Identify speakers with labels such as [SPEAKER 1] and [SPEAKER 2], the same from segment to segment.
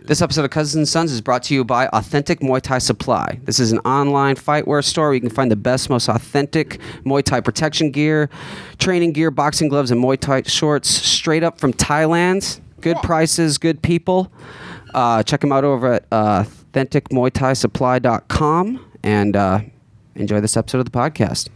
[SPEAKER 1] This episode of Cousins and Sons is brought to you by Authentic Muay Thai Supply. This is an online fightwear store where you can find the best, most authentic Muay Thai protection gear, training gear, boxing gloves, and Muay Thai shorts straight up from Thailand. Good prices, good people. Check them out over at authenticmuaythaisupply.com and enjoy this episode of the podcast.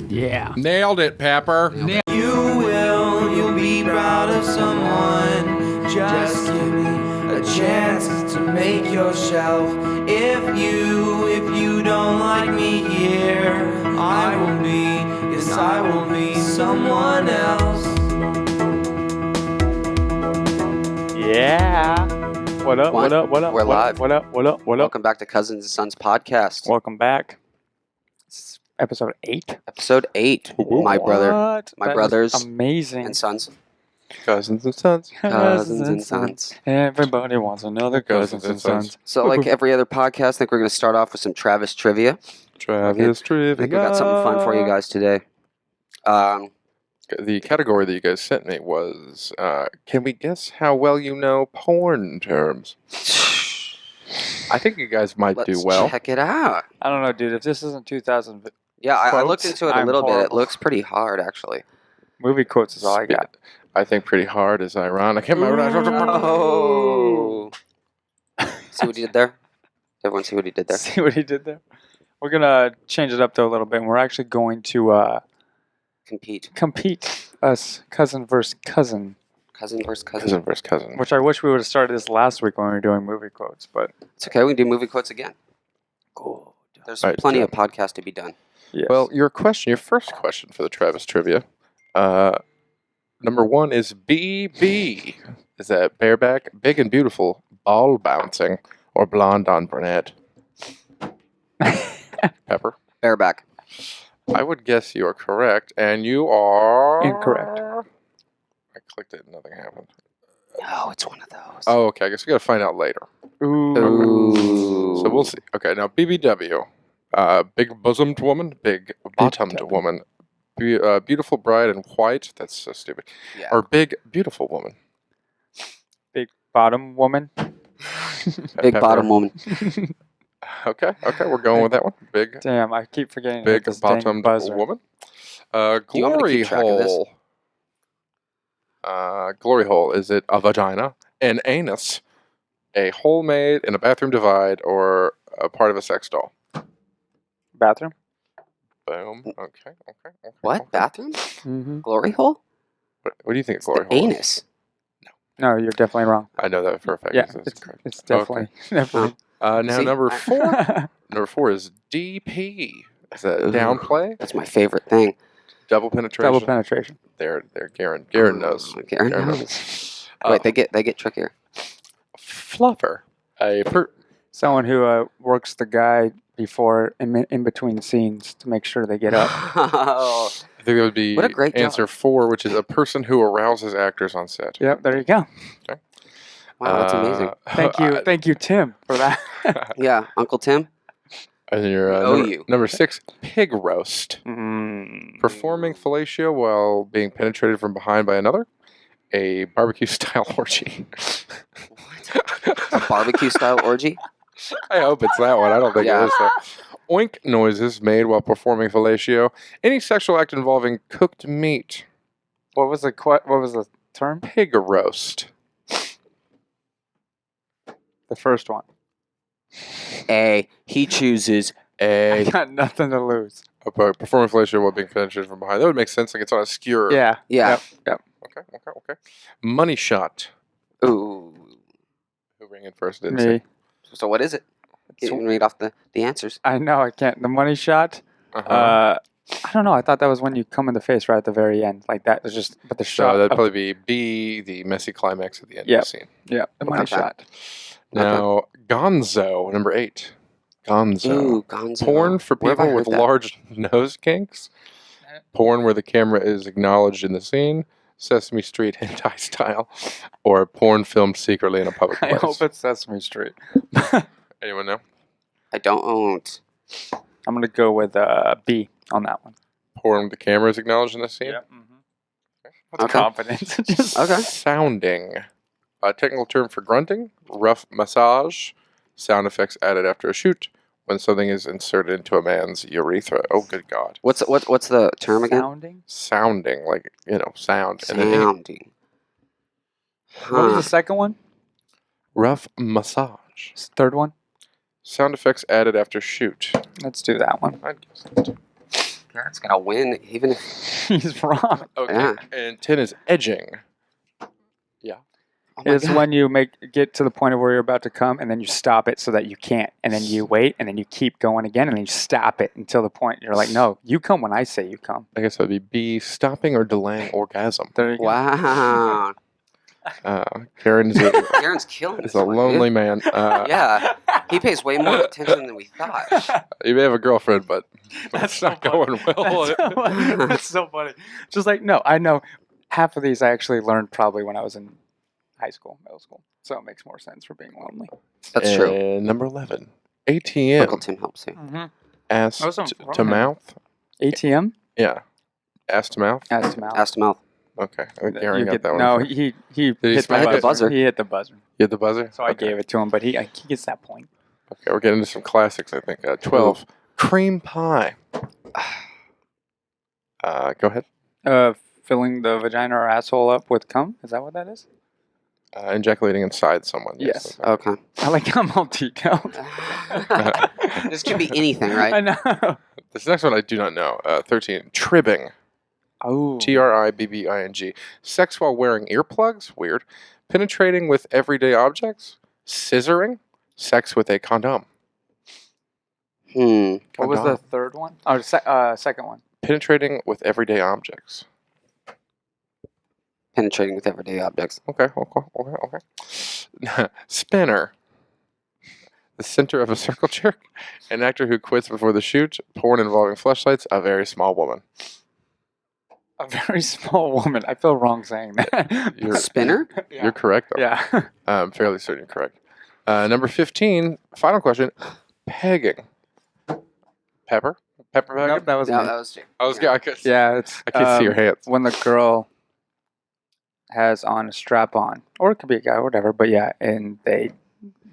[SPEAKER 2] Yeah.
[SPEAKER 3] Nailed it, Pepper.
[SPEAKER 4] You'll be proud of someone. Just give me a chance to make yourself. If you don't like me here, I will be someone else.
[SPEAKER 2] Yeah. What up? What up? What up?
[SPEAKER 1] We're live.
[SPEAKER 2] What up? What up? What up?
[SPEAKER 1] Welcome back to Cousins and Sons podcast.
[SPEAKER 2] Welcome back. It's episode 8.
[SPEAKER 1] Episode 8. My
[SPEAKER 2] What?
[SPEAKER 1] my
[SPEAKER 2] That
[SPEAKER 1] brothers
[SPEAKER 2] is amazing.
[SPEAKER 1] and sons.
[SPEAKER 3] Cousins and Sons.
[SPEAKER 1] Cousins and Sons.
[SPEAKER 2] Everybody wants another cousins and sons.
[SPEAKER 1] So like every other podcast, I think we're going to start off with some Travis trivia.
[SPEAKER 3] Travis Trivia.
[SPEAKER 1] I think we got something fun for you guys today.
[SPEAKER 3] The category that you guys sent me was, can we guess how well you know porn terms? I think you guys might do well.
[SPEAKER 1] Let's check it out.
[SPEAKER 2] I don't know, dude. If this isn't 2000
[SPEAKER 1] Yeah, I
[SPEAKER 2] quotes,
[SPEAKER 1] looked into it a
[SPEAKER 2] I'm
[SPEAKER 1] little bit. It
[SPEAKER 2] horrible.
[SPEAKER 1] looks pretty hard, actually.
[SPEAKER 2] movie quotes is all I got.
[SPEAKER 3] I think pretty hard is ironic.
[SPEAKER 1] Oh. See what he did there? Everyone see what he did there?
[SPEAKER 2] See what he did there? We're going to change it up, though, a little bit. And we're actually going to compete. Us, cousin versus cousin.
[SPEAKER 1] Cousin versus cousin.
[SPEAKER 3] Cousin versus cousin.
[SPEAKER 2] Which I wish we would have started this last week when we were doing movie quotes, but
[SPEAKER 1] It's okay. We can do movie quotes again.
[SPEAKER 2] cool.
[SPEAKER 1] There's
[SPEAKER 3] All right,
[SPEAKER 1] plenty
[SPEAKER 3] so-
[SPEAKER 1] of podcasts to be done.
[SPEAKER 2] Yes.
[SPEAKER 3] Well, your first question for the Travis Trivia. Number 1 is BB. Is that bareback, big and beautiful, ball bouncing, or blonde on brunette? Pepper.
[SPEAKER 1] Bareback.
[SPEAKER 3] I would guess you are correct, and you are...
[SPEAKER 2] Incorrect.
[SPEAKER 3] I clicked it and nothing happened.
[SPEAKER 1] Oh, it's one of those.
[SPEAKER 3] Oh, okay. I guess we got to find out later.
[SPEAKER 1] Ooh.
[SPEAKER 3] So we'll see. Okay, now BBW. Big bosomed woman, big bottomed woman. Beautiful bride in white. That's so stupid.
[SPEAKER 1] Yeah.
[SPEAKER 3] Or big beautiful woman.
[SPEAKER 2] Big bottom woman.
[SPEAKER 1] Big
[SPEAKER 3] Pepper.
[SPEAKER 1] bottom woman.
[SPEAKER 3] Okay, we're going with that one. Big
[SPEAKER 2] Damn, I keep forgetting to hit
[SPEAKER 3] big
[SPEAKER 2] this dang
[SPEAKER 3] bottomed
[SPEAKER 2] buzzer.
[SPEAKER 3] woman.
[SPEAKER 1] you want me to
[SPEAKER 3] Glory
[SPEAKER 1] keep track of this?
[SPEAKER 3] hole. Glory hole. Is it a vagina, an anus, a hole made in a bathroom divide, or a part of a sex doll?
[SPEAKER 2] Bathroom?
[SPEAKER 3] Boom. Okay.
[SPEAKER 1] What?
[SPEAKER 3] okay.
[SPEAKER 1] Bathroom?
[SPEAKER 2] Mm-hmm.
[SPEAKER 1] Glory hole?
[SPEAKER 3] What do you think
[SPEAKER 1] It's
[SPEAKER 3] a glory
[SPEAKER 1] the
[SPEAKER 3] hole is?
[SPEAKER 1] anus.
[SPEAKER 2] No, you're definitely wrong.
[SPEAKER 3] I know that for a fact.
[SPEAKER 2] Yeah,
[SPEAKER 3] That's correct.
[SPEAKER 2] it's definitely. definitely.
[SPEAKER 3] Now
[SPEAKER 1] See,
[SPEAKER 3] number
[SPEAKER 1] I-
[SPEAKER 3] 4. Number 4 is DP. Is that
[SPEAKER 1] Ooh.
[SPEAKER 3] downplay?
[SPEAKER 1] That's my favorite thing.
[SPEAKER 3] Double penetration.
[SPEAKER 2] Double penetration.
[SPEAKER 3] There, Garon. Garon knows.
[SPEAKER 1] Garon
[SPEAKER 3] Garon
[SPEAKER 1] knows. Wait, they get trickier.
[SPEAKER 3] Fluffer.
[SPEAKER 2] Someone who works the guy before in between scenes to make sure they get up.
[SPEAKER 1] Oh.
[SPEAKER 3] I think that would be
[SPEAKER 1] What a great
[SPEAKER 3] answer 4, which is a person who arouses actors on set.
[SPEAKER 2] Yep, there you go.
[SPEAKER 1] Wow, that's amazing.
[SPEAKER 2] Thank you, Tim, for that.
[SPEAKER 1] Yeah, Uncle Tim.
[SPEAKER 3] And your number 6, pig roast. Performing fellatio while being penetrated from behind by another. A barbecue style orgy.
[SPEAKER 1] A barbecue style orgy.
[SPEAKER 3] I hope it's that one. I don't think
[SPEAKER 1] Yeah.
[SPEAKER 3] it is though. Oink noises made while performing fellatio. Any sexual act involving cooked meat.
[SPEAKER 2] What was the term?
[SPEAKER 3] Pig roast.
[SPEAKER 2] The first one.
[SPEAKER 1] A. He chooses
[SPEAKER 2] I
[SPEAKER 1] A.
[SPEAKER 2] got nothing to lose.
[SPEAKER 3] Performing fellatio while being penetrated from behind. That would make sense. Like it's on a skewer.
[SPEAKER 2] Yeah.
[SPEAKER 1] Yeah.
[SPEAKER 2] Yep.
[SPEAKER 3] Okay. Money shot.
[SPEAKER 1] Ooh.
[SPEAKER 3] Who rang in first? Didn't
[SPEAKER 2] Me.
[SPEAKER 3] say.
[SPEAKER 1] So what is it? You can read off the answers.
[SPEAKER 2] I know I can't. The money shot.
[SPEAKER 3] Uh-huh.
[SPEAKER 2] I don't know. I thought that was when you come in the face right at the very end, like that. It's just, but the shot.
[SPEAKER 3] So that'd
[SPEAKER 2] of-
[SPEAKER 3] probably be B, the messy climax at the end
[SPEAKER 2] Yep.
[SPEAKER 3] of the scene.
[SPEAKER 2] yeah, the money
[SPEAKER 1] Okay.
[SPEAKER 2] shot.
[SPEAKER 3] Now, Gonzo, number 8. Gonzo.
[SPEAKER 1] Ooh, Gonzo.
[SPEAKER 3] Porn for
[SPEAKER 1] Where have I
[SPEAKER 3] people
[SPEAKER 1] heard
[SPEAKER 3] with
[SPEAKER 1] that?
[SPEAKER 3] large nose kinks. Porn where the camera is acknowledged in the scene. Sesame Street hentai style. Or porn filmed secretly in a public
[SPEAKER 2] I
[SPEAKER 3] place.
[SPEAKER 2] hope it's Sesame Street.
[SPEAKER 3] Anyone know?
[SPEAKER 1] I don't.
[SPEAKER 2] I'm gonna go with B on that one.
[SPEAKER 3] Porn with the camera is acknowledged in the scene.
[SPEAKER 2] Mm-hmm. With
[SPEAKER 1] Okay.
[SPEAKER 2] confidence. Just
[SPEAKER 1] Okay.
[SPEAKER 3] Sounding. A technical term for grunting, rough massage, sound effects added after a shoot, when something is inserted into a man's urethra. Oh, good God.
[SPEAKER 1] What's the term again?
[SPEAKER 2] Sounding.
[SPEAKER 3] Sounding, like, sound. And then
[SPEAKER 1] Sounding.
[SPEAKER 2] What was
[SPEAKER 1] Huh.
[SPEAKER 2] the second one?
[SPEAKER 3] rough massage.
[SPEAKER 2] Third one?
[SPEAKER 3] Sound effects added after shoot.
[SPEAKER 2] Let's do that one.
[SPEAKER 3] I'd guess that too.
[SPEAKER 1] Garrett's gonna win, even if.
[SPEAKER 2] He's wrong.
[SPEAKER 3] Okay.
[SPEAKER 1] Yeah.
[SPEAKER 3] And 10 is edging.
[SPEAKER 1] Oh my
[SPEAKER 2] It's
[SPEAKER 1] God.
[SPEAKER 2] when you get to the point of where you're about to come, and then you stop it so that you can't, and then you wait, and then you keep going again, and then you stop it until the point you're like, no, you come when I say you come.
[SPEAKER 3] I guess that would be B, stopping or delaying orgasm.
[SPEAKER 2] There you go.
[SPEAKER 1] Wow.
[SPEAKER 3] Garen's
[SPEAKER 1] Garen's killing
[SPEAKER 3] is
[SPEAKER 1] this
[SPEAKER 3] a
[SPEAKER 1] one,
[SPEAKER 3] lonely
[SPEAKER 1] dude.
[SPEAKER 3] man.
[SPEAKER 1] Yeah, he pays way more attention than we thought.
[SPEAKER 3] You may have a girlfriend, but
[SPEAKER 2] That's
[SPEAKER 3] it's not
[SPEAKER 2] so
[SPEAKER 3] going
[SPEAKER 2] funny.
[SPEAKER 3] well.
[SPEAKER 2] That's so funny. Just like, no, I know half of these I actually learned probably when I was in high school, middle school. So it makes more sense for being lonely.
[SPEAKER 1] That's true.
[SPEAKER 3] And number 11, ATM.
[SPEAKER 1] Uncle Tim helps you.
[SPEAKER 2] Mm-hmm.
[SPEAKER 3] Ass
[SPEAKER 2] That was
[SPEAKER 3] to mouth.
[SPEAKER 2] ATM?
[SPEAKER 3] Yeah. Ass to mouth.
[SPEAKER 2] Ass to mouth.
[SPEAKER 1] Ass to mouth.
[SPEAKER 3] Okay. I think Garen
[SPEAKER 2] You
[SPEAKER 3] got
[SPEAKER 2] get-
[SPEAKER 3] that one.
[SPEAKER 2] No,
[SPEAKER 3] first.
[SPEAKER 2] he
[SPEAKER 3] he
[SPEAKER 2] hit the
[SPEAKER 3] smack
[SPEAKER 2] buzzer.
[SPEAKER 1] it? Buzzer.
[SPEAKER 2] He hit the buzzer.
[SPEAKER 3] You had the buzzer?
[SPEAKER 2] So I
[SPEAKER 3] Okay.
[SPEAKER 2] gave it to him, but he gets that point.
[SPEAKER 3] Okay, we're getting into some classics, I think. 12, cream pie. Go ahead.
[SPEAKER 2] Filling the vagina or asshole up with cum? Is that what that is?
[SPEAKER 3] Ejaculating inside someone.
[SPEAKER 2] Yes.
[SPEAKER 1] Okay.
[SPEAKER 2] I like how I'm all detailed.
[SPEAKER 1] This could be anything,
[SPEAKER 2] I
[SPEAKER 1] right?
[SPEAKER 2] know.
[SPEAKER 3] This next one I do not know. 13, tribbing.
[SPEAKER 2] Oh.
[SPEAKER 3] Tribbing. Sex while wearing earplugs. Weird. Penetrating with everyday objects. Scissoring. Sex with a condom.
[SPEAKER 2] What was the
[SPEAKER 3] Condom.
[SPEAKER 2] third one? Oh, second one.
[SPEAKER 3] Penetrating with everyday objects.
[SPEAKER 1] Penetrating with everyday objects.
[SPEAKER 3] Okay. Spinner. The center of a circle jerk. An actor who quits before the shoot. Porn involving fleshlights. A very small woman.
[SPEAKER 2] A very small woman. I feel wrong saying that.
[SPEAKER 3] You're-
[SPEAKER 1] Spinner?
[SPEAKER 2] Yeah.
[SPEAKER 3] You're correct, though.
[SPEAKER 2] Yeah.
[SPEAKER 3] I'm fairly certain you're correct. Number 15, final question. Pegging. Pepper pegging?
[SPEAKER 2] Nope, that was
[SPEAKER 1] No,
[SPEAKER 2] me.
[SPEAKER 1] that was Jake.
[SPEAKER 3] I could,
[SPEAKER 2] Yeah, it's
[SPEAKER 3] I could see your hands.
[SPEAKER 2] when the girl has on a strap on, or it could be a guy, or whatever. But yeah, and they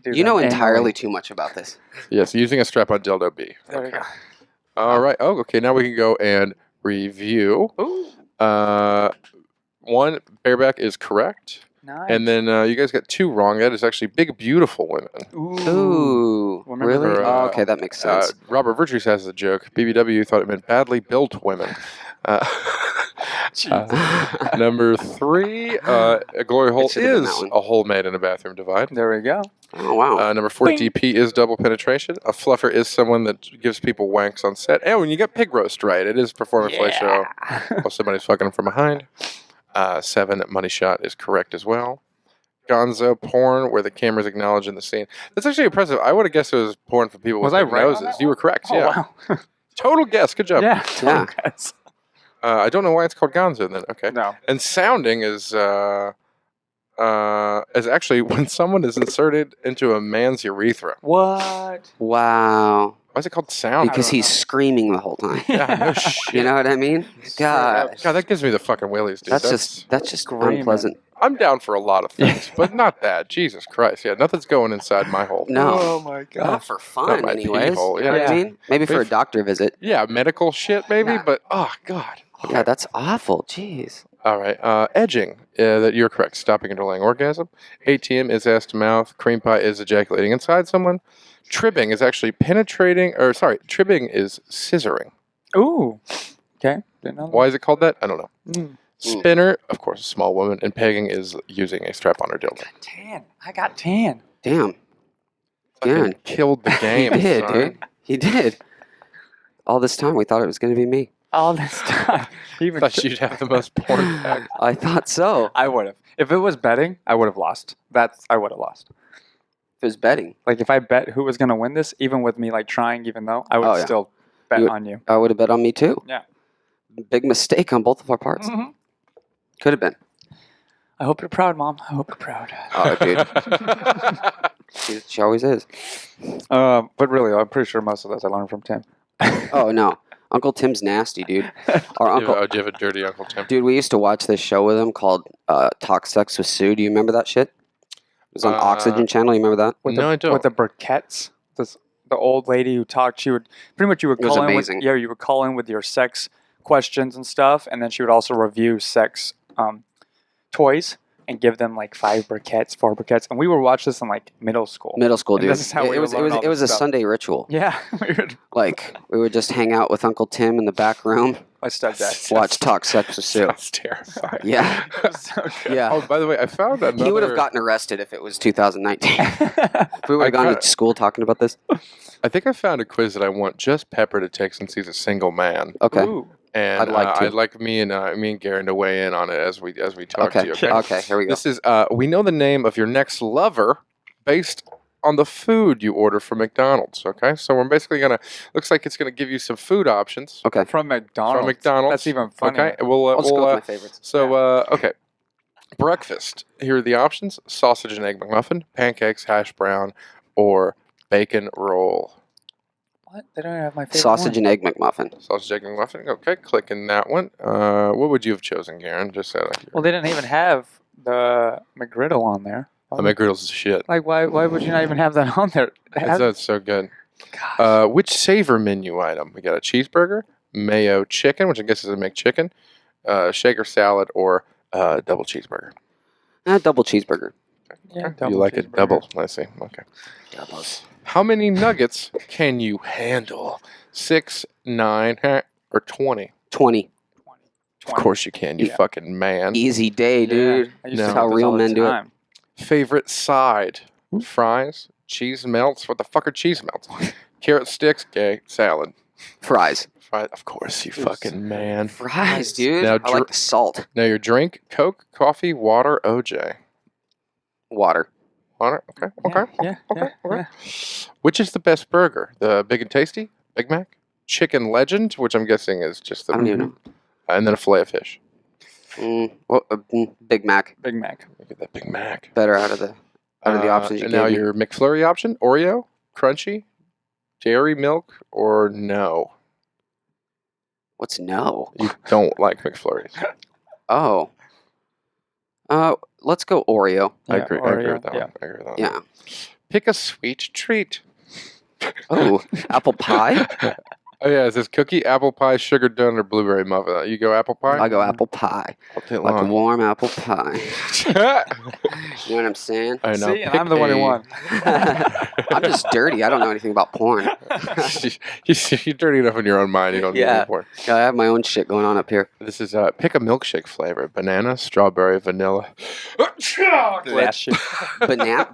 [SPEAKER 2] do.
[SPEAKER 1] You know
[SPEAKER 2] that
[SPEAKER 1] entirely
[SPEAKER 2] anally.
[SPEAKER 1] too much about this.
[SPEAKER 3] Yes, using a strap-on dildo B.
[SPEAKER 2] There you go.
[SPEAKER 3] All right. Oh, okay. Now we can go and review.
[SPEAKER 2] Ooh,
[SPEAKER 3] One, bareback is correct.
[SPEAKER 2] nice.
[SPEAKER 3] And then you guys got 2 wrong. That is actually big, beautiful women.
[SPEAKER 1] Ooh,
[SPEAKER 2] Remember
[SPEAKER 1] really?
[SPEAKER 3] her,
[SPEAKER 1] Oh, okay, that makes sense.
[SPEAKER 3] Robert Virtue has a joke. BBW thought it meant badly built women. Number 3, a glory hole
[SPEAKER 1] should've been
[SPEAKER 3] is
[SPEAKER 1] that one.
[SPEAKER 3] a hole made in a bathroom divide.
[SPEAKER 2] There we go.
[SPEAKER 1] Oh wow.
[SPEAKER 3] Number 4,
[SPEAKER 2] Bing.
[SPEAKER 3] DP is double penetration. A fluffer is someone that gives people wanks on set. And when you get pig roast right, it is performance play show while somebody's fucking them from behind. 7, money shot is correct as well. Gonzo porn, where the camera's acknowledged in the scene. That's actually impressive. I would have guessed it was porn for people
[SPEAKER 2] Was
[SPEAKER 3] with
[SPEAKER 2] I
[SPEAKER 3] big
[SPEAKER 2] right on
[SPEAKER 3] noses.
[SPEAKER 2] that
[SPEAKER 3] You were
[SPEAKER 2] one?
[SPEAKER 3] correct,
[SPEAKER 2] Oh,
[SPEAKER 3] yeah.
[SPEAKER 2] wow.
[SPEAKER 3] Total guess. Good job.
[SPEAKER 2] Yeah.
[SPEAKER 1] Yeah.
[SPEAKER 2] Guys.
[SPEAKER 3] I don't know why it's called Gonzo then. Okay.
[SPEAKER 2] No.
[SPEAKER 3] And sounding is actually when someone is inserted into a man's urethra.
[SPEAKER 2] What?
[SPEAKER 1] Wow.
[SPEAKER 3] Why is it called sound?
[SPEAKER 1] Because
[SPEAKER 2] don't
[SPEAKER 1] he's
[SPEAKER 2] know.
[SPEAKER 1] screaming the whole time.
[SPEAKER 3] Yeah, no shit.
[SPEAKER 1] You know what I mean? God,
[SPEAKER 3] God, that gives me the fucking willies, dude.
[SPEAKER 1] that's just
[SPEAKER 2] screaming.
[SPEAKER 1] unpleasant.
[SPEAKER 3] I'm down for a lot of things, but not that. Jesus Christ. Yeah, nothing's going inside my hole.
[SPEAKER 1] No,
[SPEAKER 2] Oh my god.
[SPEAKER 1] not for
[SPEAKER 3] Not
[SPEAKER 1] fun,
[SPEAKER 3] my
[SPEAKER 1] anyways.
[SPEAKER 3] pee-hole,
[SPEAKER 1] You know what
[SPEAKER 2] yeah.
[SPEAKER 1] I mean? Maybe for a
[SPEAKER 3] If-
[SPEAKER 1] doctor visit.
[SPEAKER 3] Yeah, medical shit maybe,
[SPEAKER 1] Nah.
[SPEAKER 3] but oh god.
[SPEAKER 1] Yeah, that's awful. Jeez.
[SPEAKER 3] All right. Edging. That you're correct. Stopping and delaying orgasm. ATM is ass to mouth. Cream pie is ejaculating inside someone. Tribbing is actually penetrating. Tribbing is scissoring.
[SPEAKER 2] Ooh. Okay. Didn't know that.
[SPEAKER 3] Why is it called that? I don't know.
[SPEAKER 2] Mm.
[SPEAKER 3] Spinner, of course, a small woman, and pegging is using a strap on her dildo.
[SPEAKER 2] Tan. I got tan.
[SPEAKER 1] Damn.
[SPEAKER 3] Fucking
[SPEAKER 1] Garen.
[SPEAKER 3] killed the game.
[SPEAKER 1] He did,
[SPEAKER 3] son.
[SPEAKER 1] dude. He did. All this time, we thought it was going to be me.
[SPEAKER 2] All this time. Even
[SPEAKER 3] Thought you'd have the most porn facts.
[SPEAKER 1] I thought so.
[SPEAKER 2] I would have. If it was betting, I would have lost. I would have lost.
[SPEAKER 1] It was betting.
[SPEAKER 2] Like if I bet who was going to win this, even with me like trying, even though I would
[SPEAKER 1] Oh, yeah.
[SPEAKER 2] still bet
[SPEAKER 1] You would-
[SPEAKER 2] on you.
[SPEAKER 1] I would have bet on me too.
[SPEAKER 2] Yeah.
[SPEAKER 1] Big mistake on both of our parts.
[SPEAKER 2] Mhm.
[SPEAKER 1] Could have been.
[SPEAKER 2] I hope you're proud, Mom. I hope you're proud.
[SPEAKER 1] Oh, dude. She always is.
[SPEAKER 2] But really, I'm pretty sure most of those I learned from Tim.
[SPEAKER 1] Oh, no. Uncle Tim's nasty, dude. Our uncle.
[SPEAKER 3] Do you have a dirty Uncle Tim?
[SPEAKER 1] Dude, we used to watch this show with him called Talk Sex with Sue. Do you remember that shit? was on Oxygen Channel. You remember that?
[SPEAKER 3] No, I don't.
[SPEAKER 2] With the briquettes. The old lady who talked, you would
[SPEAKER 1] was
[SPEAKER 2] call in
[SPEAKER 1] amazing.
[SPEAKER 2] you would call in with your sex questions and stuff, and then she would also review sex toys and give them like 4 briquettes, and we would watch this in like middle school.
[SPEAKER 1] Middle school,
[SPEAKER 2] And
[SPEAKER 1] dude.
[SPEAKER 2] this is how we
[SPEAKER 1] it was
[SPEAKER 2] would learn all
[SPEAKER 1] it was a
[SPEAKER 2] this stuff.
[SPEAKER 1] Sunday ritual.
[SPEAKER 2] Yeah, weird.
[SPEAKER 1] Like we would just hang out with Uncle Tim in the back room,
[SPEAKER 2] My stepdad.
[SPEAKER 1] watch Talk Sex with Sue.
[SPEAKER 3] That's terrifying.
[SPEAKER 1] Yeah,
[SPEAKER 2] It was so good.
[SPEAKER 1] yeah.
[SPEAKER 3] Oh, by the way, I found another.
[SPEAKER 1] He would have gotten arrested if it was 2019. If we would have gone
[SPEAKER 3] got-
[SPEAKER 1] to school talking about this.
[SPEAKER 3] I think I found a quiz that I want just Pepper to take since he's a single man,
[SPEAKER 1] Okay.
[SPEAKER 2] Ooh.
[SPEAKER 3] and
[SPEAKER 1] I'd like to.
[SPEAKER 3] I'd like me and Garon to weigh in on it as we talk
[SPEAKER 1] Okay.
[SPEAKER 3] to you. Okay.
[SPEAKER 1] Okay. Here we go.
[SPEAKER 3] This is we know the name of your next lover based on the food you order from McDonald's. Okay, so we're basically gonna looks like it's gonna give you some food options
[SPEAKER 1] Okay.
[SPEAKER 2] From McDonald's.
[SPEAKER 3] from McDonald's.
[SPEAKER 2] That's even funnier.
[SPEAKER 3] Okay, we'll
[SPEAKER 1] I'll just go with my favorites.
[SPEAKER 3] So okay, breakfast. Here are the options: sausage and egg McMuffin, pancakes, hash brown, or bacon roll.
[SPEAKER 2] What? They don't have my favorite
[SPEAKER 1] Sausage
[SPEAKER 2] one.
[SPEAKER 1] and egg McMuffin.
[SPEAKER 3] Sausage egg McMuffin. Okay, click in that one. What would you have chosen, Garon? Just so like
[SPEAKER 2] Well, they didn't even have the McGriddle on there.
[SPEAKER 3] the McGriddles is shit.
[SPEAKER 2] Like, why would you not even have that on there?
[SPEAKER 3] That's so good.
[SPEAKER 2] Gosh.
[SPEAKER 3] Which savor menu item? We got a cheeseburger, mayo chicken, which I guess is a McChicken, shaker salad, or double cheeseburger.
[SPEAKER 1] Double cheeseburger.
[SPEAKER 2] Yeah,
[SPEAKER 3] You like it
[SPEAKER 2] cheeseburger.
[SPEAKER 3] double? I see. Okay.
[SPEAKER 1] Doubles.
[SPEAKER 3] How many nuggets can you handle? 6, 9, or 20?
[SPEAKER 1] 20.
[SPEAKER 3] Of course you can. You
[SPEAKER 2] Yeah.
[SPEAKER 3] fucking man.
[SPEAKER 1] Easy day, dude.
[SPEAKER 2] I used
[SPEAKER 3] No.
[SPEAKER 2] to
[SPEAKER 1] How
[SPEAKER 2] do this
[SPEAKER 1] real
[SPEAKER 2] all the
[SPEAKER 1] men do it.
[SPEAKER 2] time.
[SPEAKER 3] Favorite side? Fries, cheese melts. What the fuck are cheese melts? Carrot sticks, gay, salad.
[SPEAKER 1] Fries.
[SPEAKER 3] Of course, you fucking man.
[SPEAKER 1] Fries, dude.
[SPEAKER 3] Now
[SPEAKER 1] I like the salt.
[SPEAKER 3] Now your drink: Coke, coffee, water, OJ.
[SPEAKER 1] Water.
[SPEAKER 3] Water. Okay. Okay.
[SPEAKER 2] Yeah,
[SPEAKER 3] Okay.
[SPEAKER 2] yeah,
[SPEAKER 3] Okay. Which is the best burger? The Big and Tasty, Big Mac, Chicken Legend, which I'm guessing is just the.
[SPEAKER 1] I don't even know.
[SPEAKER 3] And then a fillet of fish.
[SPEAKER 1] Big Mac.
[SPEAKER 2] Big Mac.
[SPEAKER 3] Look at that Big Mac.
[SPEAKER 1] Better out of the options you
[SPEAKER 3] And
[SPEAKER 1] gave
[SPEAKER 3] now
[SPEAKER 1] me.
[SPEAKER 3] your McFlurry option: Oreo, Crunchy, Dairy Milk, or no?
[SPEAKER 1] What's no?
[SPEAKER 3] You don't like McFlurries.
[SPEAKER 1] Oh. Let's go Oreo.
[SPEAKER 3] I
[SPEAKER 2] Yeah,
[SPEAKER 3] agree. I agree
[SPEAKER 2] Oreo,
[SPEAKER 3] with that
[SPEAKER 2] yeah.
[SPEAKER 3] one. I agree with that one.
[SPEAKER 1] Yeah.
[SPEAKER 3] Pick a sweet treat.
[SPEAKER 1] Oh, apple pie?
[SPEAKER 3] Oh yeah, it says cookie, apple pie, sugar donut, or blueberry muffin. You go apple pie.
[SPEAKER 1] I go apple pie.
[SPEAKER 3] All day
[SPEAKER 1] Like a
[SPEAKER 3] long.
[SPEAKER 1] warm apple pie. You know what I'm saying?
[SPEAKER 3] I know.
[SPEAKER 2] See, and
[SPEAKER 3] Pick
[SPEAKER 2] I'm the one who
[SPEAKER 3] a-
[SPEAKER 2] won.
[SPEAKER 1] I'm just dirty. I don't know anything about porn.
[SPEAKER 3] You're dirty enough in your own mind. You don't
[SPEAKER 1] Yeah.
[SPEAKER 3] need it for.
[SPEAKER 1] I have my own shit going on up here.
[SPEAKER 3] This is pick a milkshake flavor: banana, strawberry, vanilla.
[SPEAKER 2] That shit.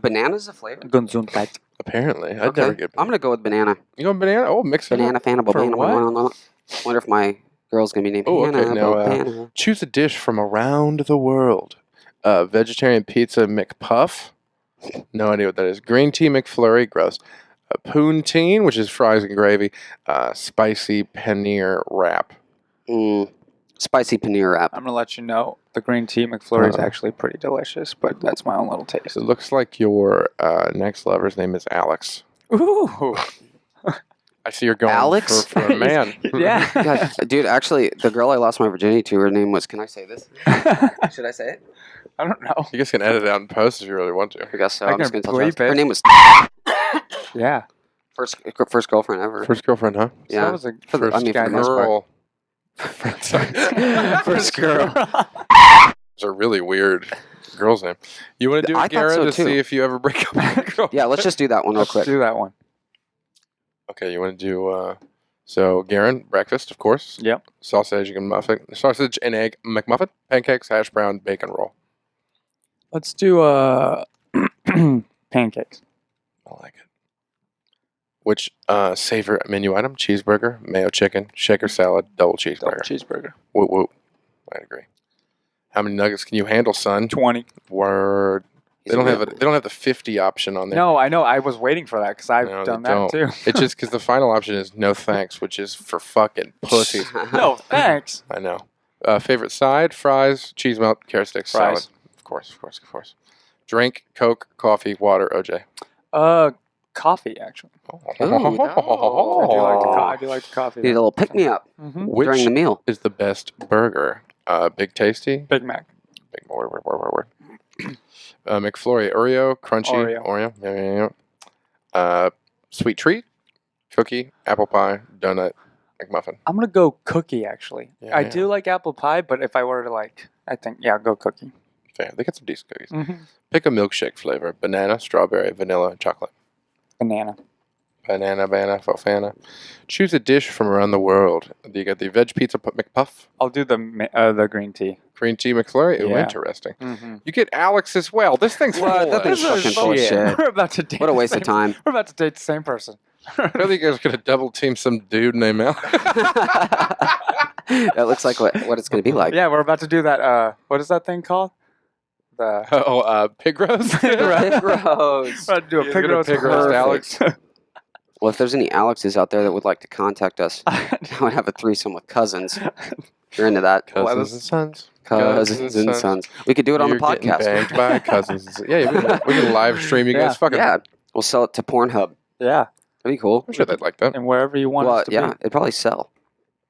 [SPEAKER 1] Banana's a flavor?
[SPEAKER 2] Gesundheit.
[SPEAKER 3] Apparently, I'd
[SPEAKER 1] Okay.
[SPEAKER 3] never get.
[SPEAKER 1] I'm going to go with banana.
[SPEAKER 3] You go banana? Oh, mix it
[SPEAKER 1] Banana
[SPEAKER 3] up.
[SPEAKER 1] fan.
[SPEAKER 2] For
[SPEAKER 1] Banana.
[SPEAKER 2] what?
[SPEAKER 1] Wonder if my girl's going to be named
[SPEAKER 3] Oh, okay.
[SPEAKER 1] Hannah.
[SPEAKER 3] Now,
[SPEAKER 1] Banana.
[SPEAKER 3] choose a dish from around the world. Vegetarian pizza McPuff. No idea what that is. Green tea McFlurry. Gross. Poutine, which is fries and gravy. Spicy paneer wrap.
[SPEAKER 1] Spicy paneer wrap.
[SPEAKER 2] I'm gonna let you know the green tea McFlurry is actually pretty delicious, but that's my own little taste.
[SPEAKER 3] It looks like your next lover's name is Alex.
[SPEAKER 2] Ooh.
[SPEAKER 3] I see you're going
[SPEAKER 1] Alex?
[SPEAKER 3] for a man.
[SPEAKER 2] Yeah.
[SPEAKER 1] God, dude, actually, the girl I lost my virginity to, her name was, can I say this? Should I say it?
[SPEAKER 2] I don't know.
[SPEAKER 3] You guys can edit it out in post if you really want to.
[SPEAKER 1] I guess so.
[SPEAKER 2] I
[SPEAKER 1] I'm just
[SPEAKER 2] can
[SPEAKER 1] going to tell
[SPEAKER 2] bleep
[SPEAKER 1] Travis. Her
[SPEAKER 2] it.
[SPEAKER 1] name was
[SPEAKER 2] Yeah.
[SPEAKER 1] first girlfriend ever.
[SPEAKER 3] First girlfriend, huh?
[SPEAKER 2] So
[SPEAKER 1] Yeah.
[SPEAKER 2] that was a
[SPEAKER 1] For the- I
[SPEAKER 3] First
[SPEAKER 1] mean, for the most part.
[SPEAKER 3] girl.
[SPEAKER 1] First girl.
[SPEAKER 3] It's a really weird girl's name. You want to do
[SPEAKER 1] I
[SPEAKER 3] it,
[SPEAKER 1] thought
[SPEAKER 3] Garrett,
[SPEAKER 1] so,
[SPEAKER 3] to
[SPEAKER 1] too.
[SPEAKER 3] see if you ever break up with a girl?
[SPEAKER 1] Yeah, let's just do that one real
[SPEAKER 2] Let's
[SPEAKER 1] quick.
[SPEAKER 2] do that one.
[SPEAKER 3] Okay, you want to do, so Garon, breakfast, of course.
[SPEAKER 2] Yep.
[SPEAKER 3] Sausage and egg McMuffin, pancakes, hash brown, bacon roll.
[SPEAKER 2] Let's do pancakes.
[SPEAKER 3] I like it. Which savor menu item? Cheeseburger, mayo chicken, shaker salad, double cheeseburger.
[SPEAKER 2] Double cheeseburger.
[SPEAKER 3] Whoop whoop. I'd agree. How many nuggets can you handle, son?
[SPEAKER 2] 20.
[SPEAKER 3] Word. They don't have the 50 option on there.
[SPEAKER 2] No, I know. I was waiting for that because I've
[SPEAKER 3] No,
[SPEAKER 2] done
[SPEAKER 3] they
[SPEAKER 2] that
[SPEAKER 3] don't.
[SPEAKER 2] too.
[SPEAKER 3] It's just because the final option is no thanks, which is for fucking pussies.
[SPEAKER 2] No, thanks.
[SPEAKER 3] I know. Favorite side: fries, cheese melt, carrot sticks,
[SPEAKER 2] Fries.
[SPEAKER 3] salad. Of course. Drink: Coke, coffee, water. OJ.
[SPEAKER 2] Coffee actually.
[SPEAKER 1] Ooh,
[SPEAKER 2] I do like the coffee.
[SPEAKER 1] Need a little pick me up
[SPEAKER 2] Mm-hmm.
[SPEAKER 3] Which
[SPEAKER 1] during the meal.
[SPEAKER 3] is the best burger? Big Tasty,
[SPEAKER 2] Big Mac.
[SPEAKER 3] Big word. McFlurry Oreo, crunchy
[SPEAKER 2] Oreo.
[SPEAKER 3] Yeah. Sweet treat, cookie, apple pie, donut, McMuffin.
[SPEAKER 2] I'm gonna go cookie actually.
[SPEAKER 3] Yeah,
[SPEAKER 2] I
[SPEAKER 3] yeah.
[SPEAKER 2] do like apple pie, but if I were to like, I think I'll go cookie.
[SPEAKER 3] Fair. They got some decent cookies.
[SPEAKER 2] Mm-hmm.
[SPEAKER 3] Pick a milkshake flavor: banana, strawberry, vanilla, chocolate.
[SPEAKER 2] Banana.
[SPEAKER 3] Banana, fofana. Choose a dish from around the world. You got the veg pizza McPuff,
[SPEAKER 2] I'll do the green tea.
[SPEAKER 3] green tea McFlurry. Ooh,
[SPEAKER 2] Yeah.
[SPEAKER 3] interesting.
[SPEAKER 2] Mm-hmm.
[SPEAKER 3] You get Alex as well. This thing's
[SPEAKER 1] What?
[SPEAKER 3] full.
[SPEAKER 1] That thing's
[SPEAKER 3] This is
[SPEAKER 1] fucking full of shit.
[SPEAKER 2] We're about to date.
[SPEAKER 1] What a
[SPEAKER 2] the
[SPEAKER 1] waste of
[SPEAKER 2] same-
[SPEAKER 1] time.
[SPEAKER 2] We're about to date the same person.
[SPEAKER 3] I think you guys are gonna double team some dude named Alex.
[SPEAKER 1] That looks like what it's going to be like.
[SPEAKER 2] Yeah, we're about to do that. What is that thing called? The
[SPEAKER 3] Pig roast.
[SPEAKER 1] Pig roast.
[SPEAKER 2] we're about to do a
[SPEAKER 3] He's
[SPEAKER 2] pig
[SPEAKER 3] gonna
[SPEAKER 2] roast.
[SPEAKER 3] pig roast
[SPEAKER 2] Perfect.
[SPEAKER 3] Alex.
[SPEAKER 1] Well, if there's any Alexes out there that would like to contact us, I would have a threesome with cousins. If you're into that.
[SPEAKER 3] Cousins and sons.
[SPEAKER 1] Cousins and sons. We could do it on the
[SPEAKER 3] You're getting
[SPEAKER 1] podcast.
[SPEAKER 3] Banged by cousins. And sons. Yeah, we can live stream you guys. Fucking.
[SPEAKER 1] Yeah, we'll sell it to Pornhub.
[SPEAKER 2] Yeah,
[SPEAKER 1] That'd be cool.
[SPEAKER 3] I'm sure they'd like that.
[SPEAKER 2] and wherever you want
[SPEAKER 1] Well,
[SPEAKER 2] us to
[SPEAKER 1] yeah,
[SPEAKER 2] be.
[SPEAKER 1] it'd probably sell.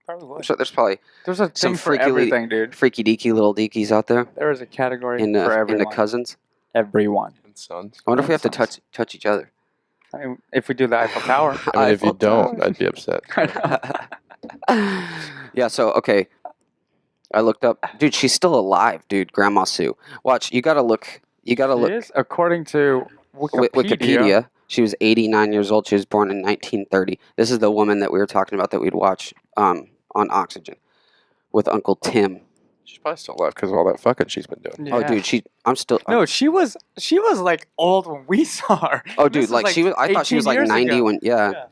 [SPEAKER 2] Probably would.
[SPEAKER 1] So there's probably
[SPEAKER 2] There's a
[SPEAKER 1] some
[SPEAKER 2] thing for
[SPEAKER 1] freaky
[SPEAKER 2] everything, dude.
[SPEAKER 1] freaky deaky little deakies out there
[SPEAKER 2] There is a category
[SPEAKER 1] in
[SPEAKER 2] for
[SPEAKER 1] the
[SPEAKER 2] everyone.
[SPEAKER 1] cousins.
[SPEAKER 2] Everyone.
[SPEAKER 3] And sons.
[SPEAKER 1] I wonder if we have to
[SPEAKER 2] Sons.
[SPEAKER 1] touch each other.
[SPEAKER 2] I mean, if we do the Eiffel Tower.
[SPEAKER 3] I mean, if you
[SPEAKER 1] Eiffel
[SPEAKER 3] don't,
[SPEAKER 1] Tower.
[SPEAKER 3] I'd be upset.
[SPEAKER 1] Yeah, so okay. I looked up, dude, she's still alive, dude, Grandma Sue. Watch, you gotta look
[SPEAKER 2] She is, according to
[SPEAKER 1] Wikipedia. She was 89 years old. She was born in 1930. This is the woman that we were talking about that we'd watch on Oxygen with Uncle Tim.
[SPEAKER 3] She's probably still alive because of all that fucking she's been doing.
[SPEAKER 1] Oh, dude, I'm still.
[SPEAKER 2] No, she was like old when we saw her.
[SPEAKER 1] Oh,
[SPEAKER 2] This
[SPEAKER 1] dude,
[SPEAKER 2] is,
[SPEAKER 1] like she was. I thought she was
[SPEAKER 2] 18
[SPEAKER 1] like
[SPEAKER 2] years
[SPEAKER 1] 90
[SPEAKER 2] ago.
[SPEAKER 1] when. Yeah.
[SPEAKER 2] Yeah.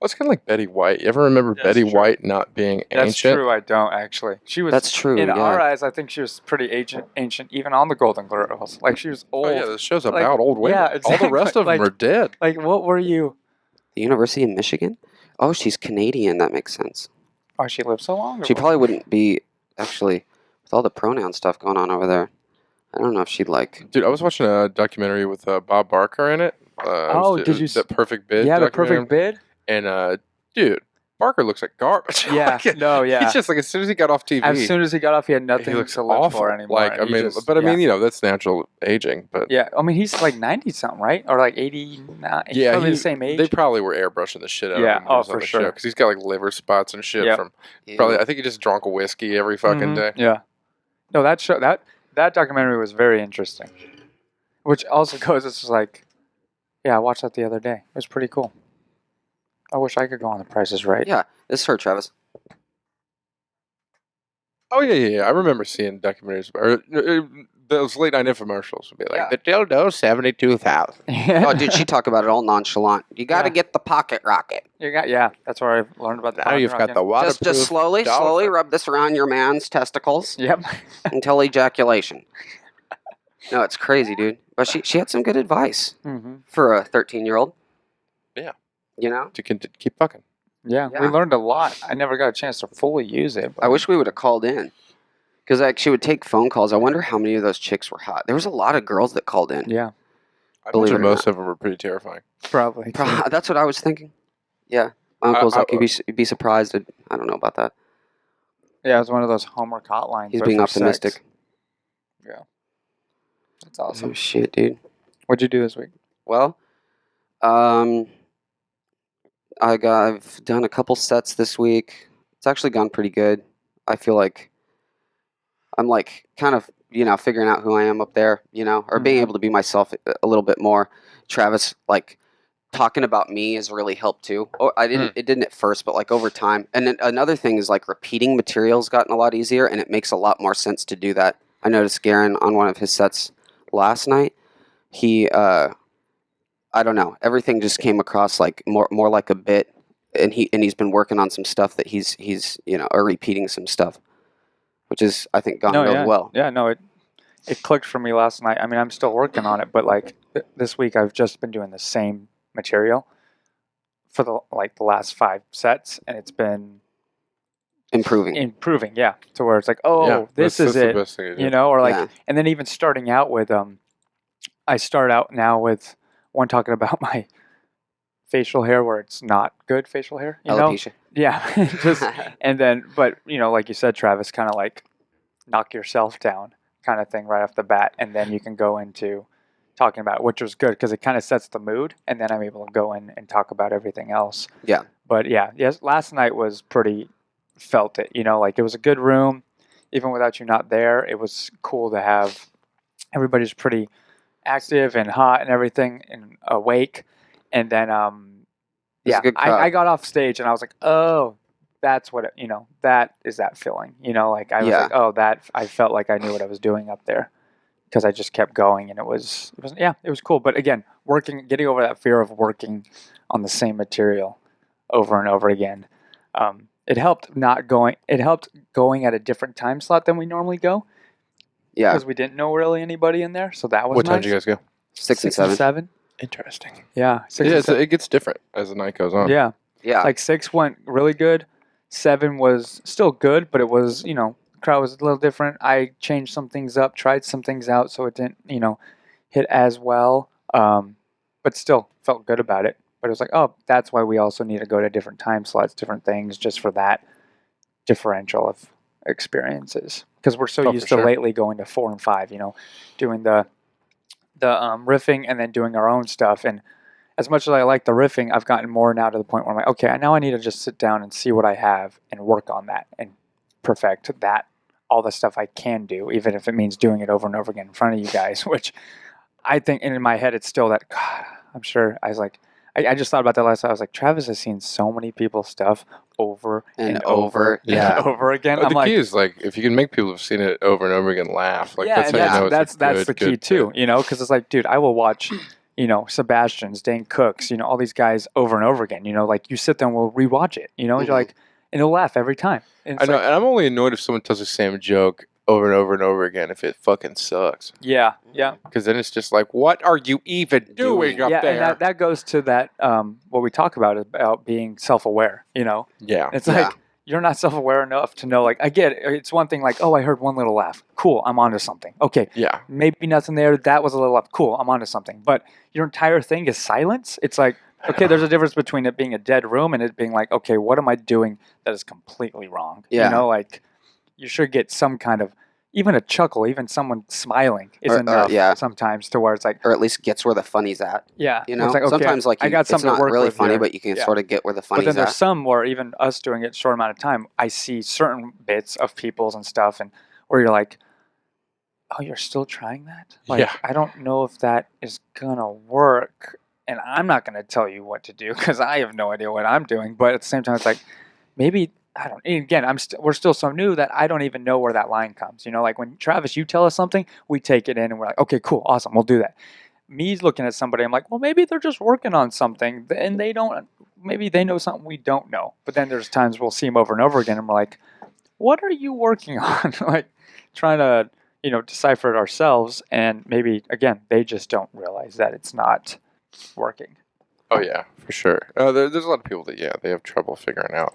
[SPEAKER 3] Well, it's kind of like Betty White. You ever remember
[SPEAKER 2] That's
[SPEAKER 3] Betty
[SPEAKER 2] true.
[SPEAKER 3] White not being
[SPEAKER 2] That's
[SPEAKER 3] ancient?
[SPEAKER 2] true. I don't actually. She was.
[SPEAKER 1] That's true.
[SPEAKER 2] In
[SPEAKER 1] yeah.
[SPEAKER 2] our eyes, I think she was pretty ancient, even on the Golden Girls. Like she was old.
[SPEAKER 3] Oh yeah, this show's
[SPEAKER 2] Like,
[SPEAKER 3] about old women.
[SPEAKER 2] yeah,
[SPEAKER 3] All
[SPEAKER 2] exactly.
[SPEAKER 3] the rest of them
[SPEAKER 2] Like-
[SPEAKER 3] are dead.
[SPEAKER 2] Like what were you?
[SPEAKER 1] The University of Michigan. Oh, she's Canadian. That makes sense.
[SPEAKER 2] Oh, she lived so long.
[SPEAKER 1] She probably wouldn't be actually with all the pronoun stuff going on over there. I don't know if she'd like.
[SPEAKER 3] Dude, I was watching a documentary with Bob Barker in it.
[SPEAKER 2] Oh, did you
[SPEAKER 3] that Perfect Bid?
[SPEAKER 2] Yeah, the
[SPEAKER 3] documentary.
[SPEAKER 2] perfect bid.
[SPEAKER 3] And dude, Barker looks like garbage.
[SPEAKER 2] Yeah.
[SPEAKER 3] Like,
[SPEAKER 2] No. Yeah.
[SPEAKER 3] He's just like as soon as he got off TV,
[SPEAKER 2] As soon as he got off, he had nothing
[SPEAKER 3] he looks
[SPEAKER 2] to live
[SPEAKER 3] awful.
[SPEAKER 2] for anymore.
[SPEAKER 3] Like I
[SPEAKER 2] and he
[SPEAKER 3] mean,
[SPEAKER 2] just-
[SPEAKER 3] but I mean,
[SPEAKER 2] yeah.
[SPEAKER 3] you know, that's natural aging. But
[SPEAKER 2] Yeah, I mean, he's like 90 something, right? Or like 89. He's
[SPEAKER 3] yeah,
[SPEAKER 2] probably
[SPEAKER 3] he-
[SPEAKER 2] the same age.
[SPEAKER 3] they probably were airbrushing the shit out
[SPEAKER 2] Yeah,
[SPEAKER 3] of him. when he
[SPEAKER 2] oh,
[SPEAKER 3] was on
[SPEAKER 2] for
[SPEAKER 3] the
[SPEAKER 2] sure.
[SPEAKER 3] because he's got like liver spots and shit
[SPEAKER 2] Yep.
[SPEAKER 3] from probably. I think he just drank whiskey every fucking
[SPEAKER 2] Mhm,
[SPEAKER 3] day.
[SPEAKER 2] Yeah. No, that documentary was very interesting. Which also goes, it's just like, yeah, I watched that the other day. It was pretty cool. I wish I could go on The Price is Right.
[SPEAKER 1] Yeah, this is her, Travis.
[SPEAKER 3] Oh yeah. I remember seeing documentaries or those late night infomercials would be like
[SPEAKER 1] Yeah.
[SPEAKER 3] the dildo 72,000.
[SPEAKER 2] Yeah.
[SPEAKER 1] Oh, dude, she talk about it all nonchalant. You got to
[SPEAKER 2] Yeah.
[SPEAKER 1] get the pocket rocket.
[SPEAKER 2] Yeah, that's where I learned about the
[SPEAKER 3] Now you've got
[SPEAKER 2] pocket
[SPEAKER 3] the
[SPEAKER 2] rocket.
[SPEAKER 3] waterproof.
[SPEAKER 1] Just slowly
[SPEAKER 3] dolphin.
[SPEAKER 1] rub this around your man's testicles
[SPEAKER 2] Yep.
[SPEAKER 1] until ejaculation. No, it's crazy, dude. But she had some good advice
[SPEAKER 2] hmm
[SPEAKER 1] for a 13-year-old.
[SPEAKER 3] Yeah.
[SPEAKER 1] You know?
[SPEAKER 3] To keep fucking.
[SPEAKER 2] Yeah,
[SPEAKER 1] Yeah.
[SPEAKER 2] we learned a lot. I never got a chance to fully use it.
[SPEAKER 1] I wish we would have called in. Because like, she would take phone calls. I wonder how many of those chicks were hot. There was a lot of girls that called in.
[SPEAKER 2] Yeah,
[SPEAKER 3] I
[SPEAKER 1] Believe
[SPEAKER 3] imagine
[SPEAKER 1] it or
[SPEAKER 3] most of them were pretty terrifying.
[SPEAKER 2] probably.
[SPEAKER 1] That's what I was thinking. Yeah. My uncle's like, you'd be surprised. I don't know about that.
[SPEAKER 2] Yeah, it was one of those homework hotlines.
[SPEAKER 1] He's
[SPEAKER 2] but
[SPEAKER 1] being
[SPEAKER 2] for
[SPEAKER 1] optimistic.
[SPEAKER 2] sex. Yeah. That's
[SPEAKER 1] Oh,
[SPEAKER 2] awesome.
[SPEAKER 1] shit, dude.
[SPEAKER 2] What'd you do this week?
[SPEAKER 1] Well, I've done a couple sets this week. It's actually gone pretty good. I feel like I'm like kind of, figuring out who I am up there, or being
[SPEAKER 2] Mhm.
[SPEAKER 1] able to be myself a little bit more. Travis, like talking about me has really helped too. Oh, it didn't at first, but like over time. And then another thing is like repeating material's gotten a lot easier and it makes a lot more sense to do that. I noticed Garon on one of his sets last night. He, I don't know, everything just came across like more like a bit. And he's been working on some stuff that he's or repeating some stuff, which is I think gone really well.
[SPEAKER 2] Yeah, no, it clicked for me last night. I mean, I'm still working on it, but like this week, I've just been doing the same material for the last 5 sets, and it's been
[SPEAKER 1] Improving.
[SPEAKER 2] improving. Yeah, to where it's like, oh,
[SPEAKER 3] Yeah,
[SPEAKER 2] this
[SPEAKER 3] that's
[SPEAKER 2] is
[SPEAKER 3] the
[SPEAKER 2] it.
[SPEAKER 3] best thing to do.
[SPEAKER 2] Or like,
[SPEAKER 1] Yeah.
[SPEAKER 2] and then even starting out with I start out now with one talking about my facial hair where it's not good facial hair. You know?
[SPEAKER 1] Alopecia.
[SPEAKER 2] Yeah, just and then, but like you said, Travis, kind of like knock yourself down kind of thing right off the bat, and then you can go into talking about it, which was good because it kind of sets the mood, and then I'm able to go in and talk about everything else.
[SPEAKER 1] Yeah.
[SPEAKER 2] But yes, last night was pretty, felt it, like it was a good room, even without you not there. It was cool to have everybody's pretty active and hot and everything and awake, and then I got off stage and I was like, oh, that's what that is, that feeling, like I was like, oh, that I felt like I knew what I was doing up there. Because I just kept going, and it was cool. But again, getting over that fear of working on the same material over and over again. It helped going at a different time slot than we normally go. Yeah, because we didn't know really anybody in there, so that was
[SPEAKER 3] What
[SPEAKER 2] nice.
[SPEAKER 3] time did you guys go?
[SPEAKER 1] 6 and 7.
[SPEAKER 3] Interesting.
[SPEAKER 2] Yeah, 6
[SPEAKER 3] and 7. It gets different as the night goes on.
[SPEAKER 2] Yeah. Like 6 went really good. 7 was still good, but it was crowd was a little different. I changed some things up, tried some things out, so it didn't, hit as well. But still felt good about it. But it was like, oh, that's why we also need to go to different time slots, different things, just for that differential of experiences. Because we're so used to lately going to 4 and 5, doing the riffing and then doing our own stuff. And as much as I like the riffing, I've gotten more now to the point where I'm like, okay, now I need to just sit down and see what I have and work on that and perfect that, all the stuff I can do, even if it means doing it over and over again in front of you guys, which I think, and in my head, it's still that, God, I'm sure, I was like, I just thought about that last night. I was like, Travis has seen so many people's stuff over and over and over again.
[SPEAKER 3] The key is, like, if you can make people who've seen it over and over again laugh, like, that's how you know it's
[SPEAKER 2] that's the key too, because it's like, dude, I will watch, Sebastian's, Dane Cook's, all these guys over and over again, like, you sit there and we'll rewatch it, you're like, and he'll laugh every time.
[SPEAKER 3] I know, and I'm only annoyed if someone tells the same joke over and over and over again if it fucking sucks.
[SPEAKER 2] Yeah.
[SPEAKER 3] Because then it's just like, what are you even doing up there?
[SPEAKER 2] And that goes to that, what we talk about being self-aware, Yeah. It's like, you're not self-aware enough to know, like, I get it. It's one thing like, oh, I heard one little laugh. Cool, I'm onto something. Okay.
[SPEAKER 3] Yeah.
[SPEAKER 2] Maybe nothing there. That was a little laugh. Cool, I'm onto something. But your entire thing is silence. It's like, okay, there's a difference between it being a dead room and it being like, okay, what am I doing that is completely wrong?
[SPEAKER 1] Yeah.
[SPEAKER 2] Like, you should get some kind of, even a chuckle, even someone smiling is enough sometimes to where it's like...
[SPEAKER 1] Or at least gets where the funny's at.
[SPEAKER 2] Yeah.
[SPEAKER 1] It's like, okay, sometimes like I got it's not really funny, but you can sort of get where the funny's at.
[SPEAKER 2] But then there's some where even us doing it a short amount of time, I see certain bits of people's and stuff, and where you're like, oh, you're still trying that? Like, I don't know if that is going to work, and I'm not going to tell you what to do because I have no idea what I'm doing. But at the same time, it's like, maybe... I don't. Again, we're still so new that I don't even know where that line comes. Like when Travis, you tell us something, we take it in and we're like, okay, cool, awesome, we'll do that. Me looking at somebody, I'm like, well, maybe they're just working on something, and they don't. Maybe they know something we don't know. But then there's times we'll see them over and over again, and we're like, what are you working on? Like trying to, decipher it ourselves, and maybe again, they just don't realize that it's not working.
[SPEAKER 3] Oh yeah, for sure. There's a lot of people that they have trouble figuring out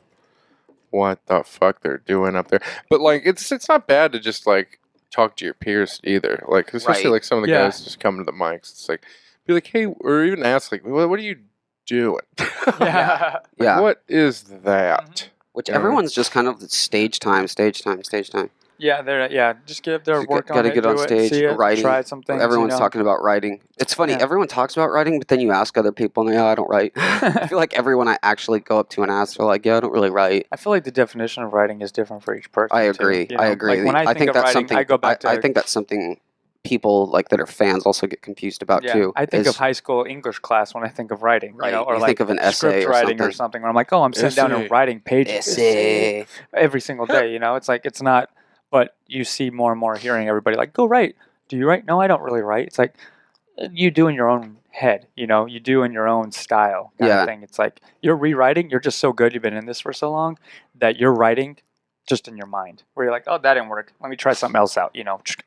[SPEAKER 3] what the fuck they're doing up there. But like it's not bad to just like talk to your peers either. Like especially like some of the guys just come to the mics. It's like be like, hey, or even ask like, what are you doing? What is that?
[SPEAKER 1] Which everyone's just kind of stage time.
[SPEAKER 2] Yeah, just get up there, work on it,
[SPEAKER 1] gotta get on stage, writing.
[SPEAKER 2] Try some things.
[SPEAKER 1] Everyone's talking about writing. It's funny, everyone talks about writing, but then you ask other people, and I don't write. I feel like everyone I actually go up to and ask, they're like, I don't really write.
[SPEAKER 2] I feel like the definition of writing is different for each person.
[SPEAKER 1] I agree.
[SPEAKER 2] Too,
[SPEAKER 1] I agree.
[SPEAKER 2] Like when I think of
[SPEAKER 1] that's
[SPEAKER 2] writing,
[SPEAKER 1] something.
[SPEAKER 2] I go back to.
[SPEAKER 1] I think that's something people like that are fans also get confused about too.
[SPEAKER 2] I think of high school English class when I think of writing,
[SPEAKER 1] right?
[SPEAKER 2] Or
[SPEAKER 1] you
[SPEAKER 2] like
[SPEAKER 1] think of an essay
[SPEAKER 2] script writing or something. Where I'm like, oh, I'm sitting down and writing pages
[SPEAKER 1] essay
[SPEAKER 2] every single day. It's like it's not. But you see more and more hearing everybody like, go write. Do you write? No, I don't really write. It's like you do in your own head, you do in your own style kind of thing. It's like you're rewriting. You're just so good. You've been in this for so long that you're writing just in your mind where you're like, oh, that didn't work. Let me try something else out.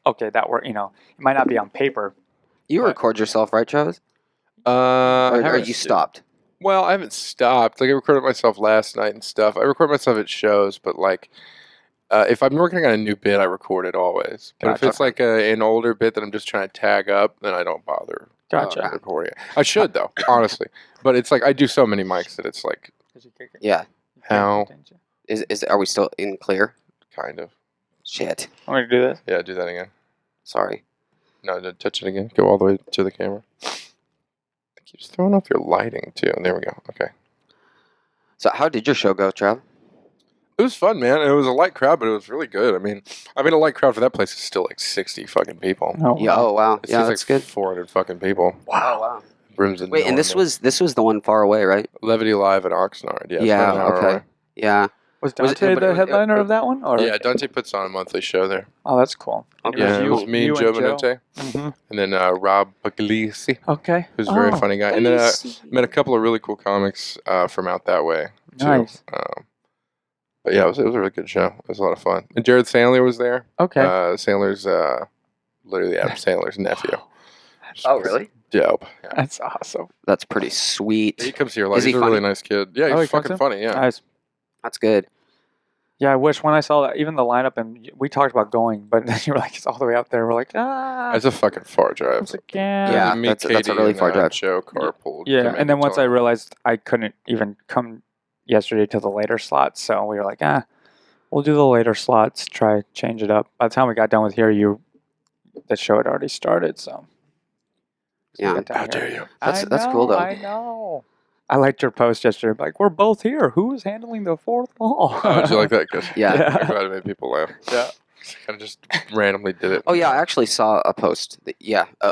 [SPEAKER 2] Okay, that worked. It might not be on paper.
[SPEAKER 1] You record yourself, right, Travis? Or you stopped?
[SPEAKER 3] Well, I haven't stopped. Like I recorded myself last night and stuff. I record myself at shows, but like, if I'm working on a new bit, I record it always. But if it's like an older bit that I'm just trying to tag up, then I don't bother recording it. I should, though, honestly. But it's like I do so many mics that it's like...
[SPEAKER 1] Yeah.
[SPEAKER 3] How?
[SPEAKER 1] Are we still in clear?
[SPEAKER 3] Kind of.
[SPEAKER 1] Shit.
[SPEAKER 2] I'm going to do this?
[SPEAKER 3] Yeah, do that again.
[SPEAKER 1] Sorry.
[SPEAKER 3] No, don't touch it again. Go all the way to the camera. It keeps throwing off your lighting, too. There we go. Okay.
[SPEAKER 1] So how did your show go, Trav?
[SPEAKER 3] It was fun, man. It was a light crowd, but it was really good. I mean, a light crowd for that place is still like 60 fucking people.
[SPEAKER 2] Oh,
[SPEAKER 1] Yeah. Oh wow.
[SPEAKER 3] It's
[SPEAKER 1] Yeah,
[SPEAKER 3] just
[SPEAKER 1] that's
[SPEAKER 3] like
[SPEAKER 1] good.
[SPEAKER 3] 400 fucking people.
[SPEAKER 1] Wow.
[SPEAKER 3] Rooms
[SPEAKER 1] Wait, and this was the one far away, right?
[SPEAKER 3] Levity Live at Oxnard. Yeah. It's
[SPEAKER 1] Yeah.
[SPEAKER 3] about an hour
[SPEAKER 1] Okay.
[SPEAKER 3] away.
[SPEAKER 1] Yeah.
[SPEAKER 2] Was
[SPEAKER 1] Was it-
[SPEAKER 2] Dante
[SPEAKER 1] but
[SPEAKER 2] the
[SPEAKER 1] it was-
[SPEAKER 2] headliner of that one? Or?
[SPEAKER 3] Yeah, Dante puts on a monthly show there.
[SPEAKER 2] Oh, that's cool. And
[SPEAKER 1] Okay.
[SPEAKER 3] Yeah, it
[SPEAKER 2] you-
[SPEAKER 3] was me and
[SPEAKER 2] you
[SPEAKER 3] Joe Benante.
[SPEAKER 2] Mhm.
[SPEAKER 3] And then Rob Puglisi,
[SPEAKER 2] Okay.
[SPEAKER 3] who's a very
[SPEAKER 2] Oh,
[SPEAKER 3] funny guy. And then met a couple of really cool comics from out that way, too.
[SPEAKER 2] Nice.
[SPEAKER 3] But yeah, it was a really good show. It was a lot of fun. And Jared Sandler was there.
[SPEAKER 2] Okay.
[SPEAKER 3] Sandler's literally Adam Sandler's nephew.
[SPEAKER 1] Oh really?
[SPEAKER 3] Dope. Yeah.
[SPEAKER 2] That's awesome.
[SPEAKER 1] That's pretty sweet.
[SPEAKER 3] He comes here a lot.
[SPEAKER 1] Is he
[SPEAKER 3] He's a really
[SPEAKER 1] funny?
[SPEAKER 3] nice kid. Yeah,
[SPEAKER 2] Oh,
[SPEAKER 3] he's
[SPEAKER 2] he comes
[SPEAKER 3] fucking
[SPEAKER 2] in?
[SPEAKER 3] funny. Yeah.
[SPEAKER 2] Nice.
[SPEAKER 1] That's good.
[SPEAKER 2] Yeah, I wish when I saw that, even the lineup, and we talked about going, but then you were like, it's all the way out there. We're like,
[SPEAKER 3] That's a fucking far drive.
[SPEAKER 2] It's like, yeah.
[SPEAKER 1] Yeah,
[SPEAKER 3] Me,
[SPEAKER 1] that's a
[SPEAKER 3] Katie,
[SPEAKER 1] really
[SPEAKER 3] and,
[SPEAKER 1] far drive.
[SPEAKER 3] Joe carpooled. to
[SPEAKER 2] Yeah,
[SPEAKER 3] make
[SPEAKER 2] and then
[SPEAKER 3] it
[SPEAKER 2] once
[SPEAKER 3] to
[SPEAKER 2] I
[SPEAKER 3] him.
[SPEAKER 2] realized I couldn't even come yesterday to the later slots, so we were like, we'll do the later slots, try change it up. By the time we got done with here, the show had already started, so.
[SPEAKER 1] Yeah.
[SPEAKER 2] We got down
[SPEAKER 3] How
[SPEAKER 2] here.
[SPEAKER 3] dare you?
[SPEAKER 1] That's cool, though.
[SPEAKER 2] I know. I liked your post yesterday. Like, we're both here. Who is handling the fourth wall?
[SPEAKER 3] Oh, did you like that? Good.
[SPEAKER 1] Yeah.
[SPEAKER 3] I'm glad it made people laugh.
[SPEAKER 2] Yeah.
[SPEAKER 3] Kind of just randomly did it.
[SPEAKER 1] Oh yeah, I actually saw a post.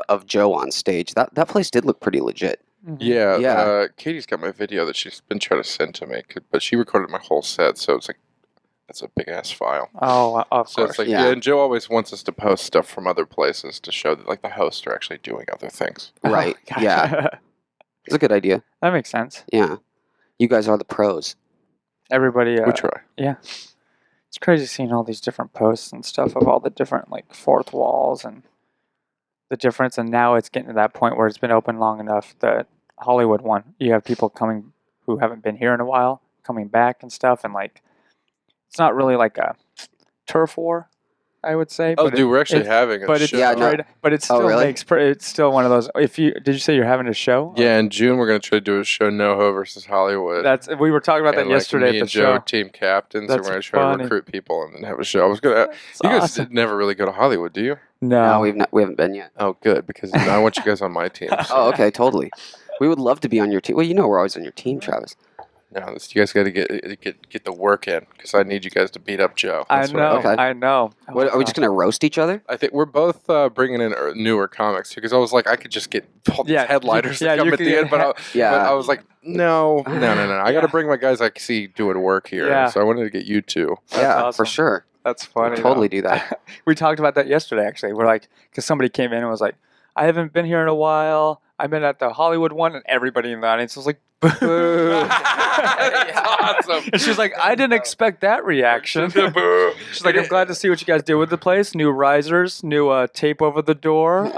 [SPEAKER 1] Of Joe on stage. That place did look pretty legit.
[SPEAKER 2] Mhm.
[SPEAKER 3] Yeah,
[SPEAKER 1] Yeah.
[SPEAKER 3] Katie's got my video that she's been trying to send to me, but she recorded my whole set, so it's like that's a big ass file.
[SPEAKER 2] Oh, of
[SPEAKER 3] So
[SPEAKER 2] course.
[SPEAKER 3] it's like
[SPEAKER 1] Yeah.
[SPEAKER 3] and Joe always wants us to post stuff from other places to show that like the hosts are actually doing other things.
[SPEAKER 1] Right.
[SPEAKER 2] Gotcha.
[SPEAKER 1] Yeah. It's a good idea.
[SPEAKER 2] That makes sense.
[SPEAKER 1] Yeah. You guys are the pros.
[SPEAKER 2] Everybody.
[SPEAKER 3] We try.
[SPEAKER 2] It's crazy seeing all these different posts and stuff of all the different like fourth walls and the difference. And now it's getting to that point where it's been open long enough. The Hollywood one, you have people coming who haven't been here in a while, coming back and stuff. And like, it's not really like a turf war, I would say.
[SPEAKER 3] Oh,
[SPEAKER 2] but
[SPEAKER 3] dude, we're actually
[SPEAKER 2] it-
[SPEAKER 3] having a
[SPEAKER 2] but it's
[SPEAKER 3] show.
[SPEAKER 1] Yeah, no.
[SPEAKER 2] but it still
[SPEAKER 1] really?
[SPEAKER 2] it's still one of those. Did you say you're having a show?
[SPEAKER 3] Yeah, in June we're gonna try to do a show, NoHo versus Hollywood.
[SPEAKER 2] We were talking about that
[SPEAKER 3] and, like,
[SPEAKER 2] yesterday
[SPEAKER 3] me
[SPEAKER 2] at the
[SPEAKER 3] and Joe are
[SPEAKER 2] show.
[SPEAKER 3] team captains,
[SPEAKER 2] That's
[SPEAKER 3] and we're gonna try
[SPEAKER 2] funny.
[SPEAKER 3] to recruit people and then have a show. I was gonna.
[SPEAKER 2] It's
[SPEAKER 3] You guys
[SPEAKER 2] awesome.
[SPEAKER 3] never really go to Hollywood, do you?
[SPEAKER 1] No,
[SPEAKER 2] No,
[SPEAKER 1] we haven't been yet.
[SPEAKER 3] Oh, good, because I want you guys on my team.
[SPEAKER 1] Oh, okay, totally. We would love to be on your team. Well, we're always on your team, Travis.
[SPEAKER 3] No, you guys got to get the work in because I need you guys to beat up Joe.
[SPEAKER 2] I
[SPEAKER 3] That's what
[SPEAKER 2] know.
[SPEAKER 1] Okay.
[SPEAKER 2] I know. Oh,
[SPEAKER 1] What, are we just gonna roast each other?
[SPEAKER 3] I think we're both bringing in newer comics because I was like, I could just get all these
[SPEAKER 2] Yeah,
[SPEAKER 3] headliners
[SPEAKER 2] yeah,
[SPEAKER 3] to come
[SPEAKER 2] you
[SPEAKER 3] at
[SPEAKER 2] could
[SPEAKER 3] the
[SPEAKER 2] get
[SPEAKER 3] end, but
[SPEAKER 1] Yeah.
[SPEAKER 3] I was like, no. I got
[SPEAKER 2] Yeah.
[SPEAKER 3] to bring my guys I see doing work here.
[SPEAKER 2] Yeah.
[SPEAKER 3] So I wanted to get you two.
[SPEAKER 2] That's
[SPEAKER 1] yeah,
[SPEAKER 2] awesome.
[SPEAKER 1] for sure.
[SPEAKER 2] That's funny.
[SPEAKER 1] Totally
[SPEAKER 2] though.
[SPEAKER 1] do that.
[SPEAKER 2] We talked about that yesterday, actually. We're like, because somebody came in and was like, I haven't been here in a while. I've been at the Hollywood one, and everybody in the audience was like, boo.
[SPEAKER 3] That's awesome.
[SPEAKER 2] And she's like, I didn't expect that reaction. She's like, I'm glad to see what you guys did with the place. New risers, new tape over the door.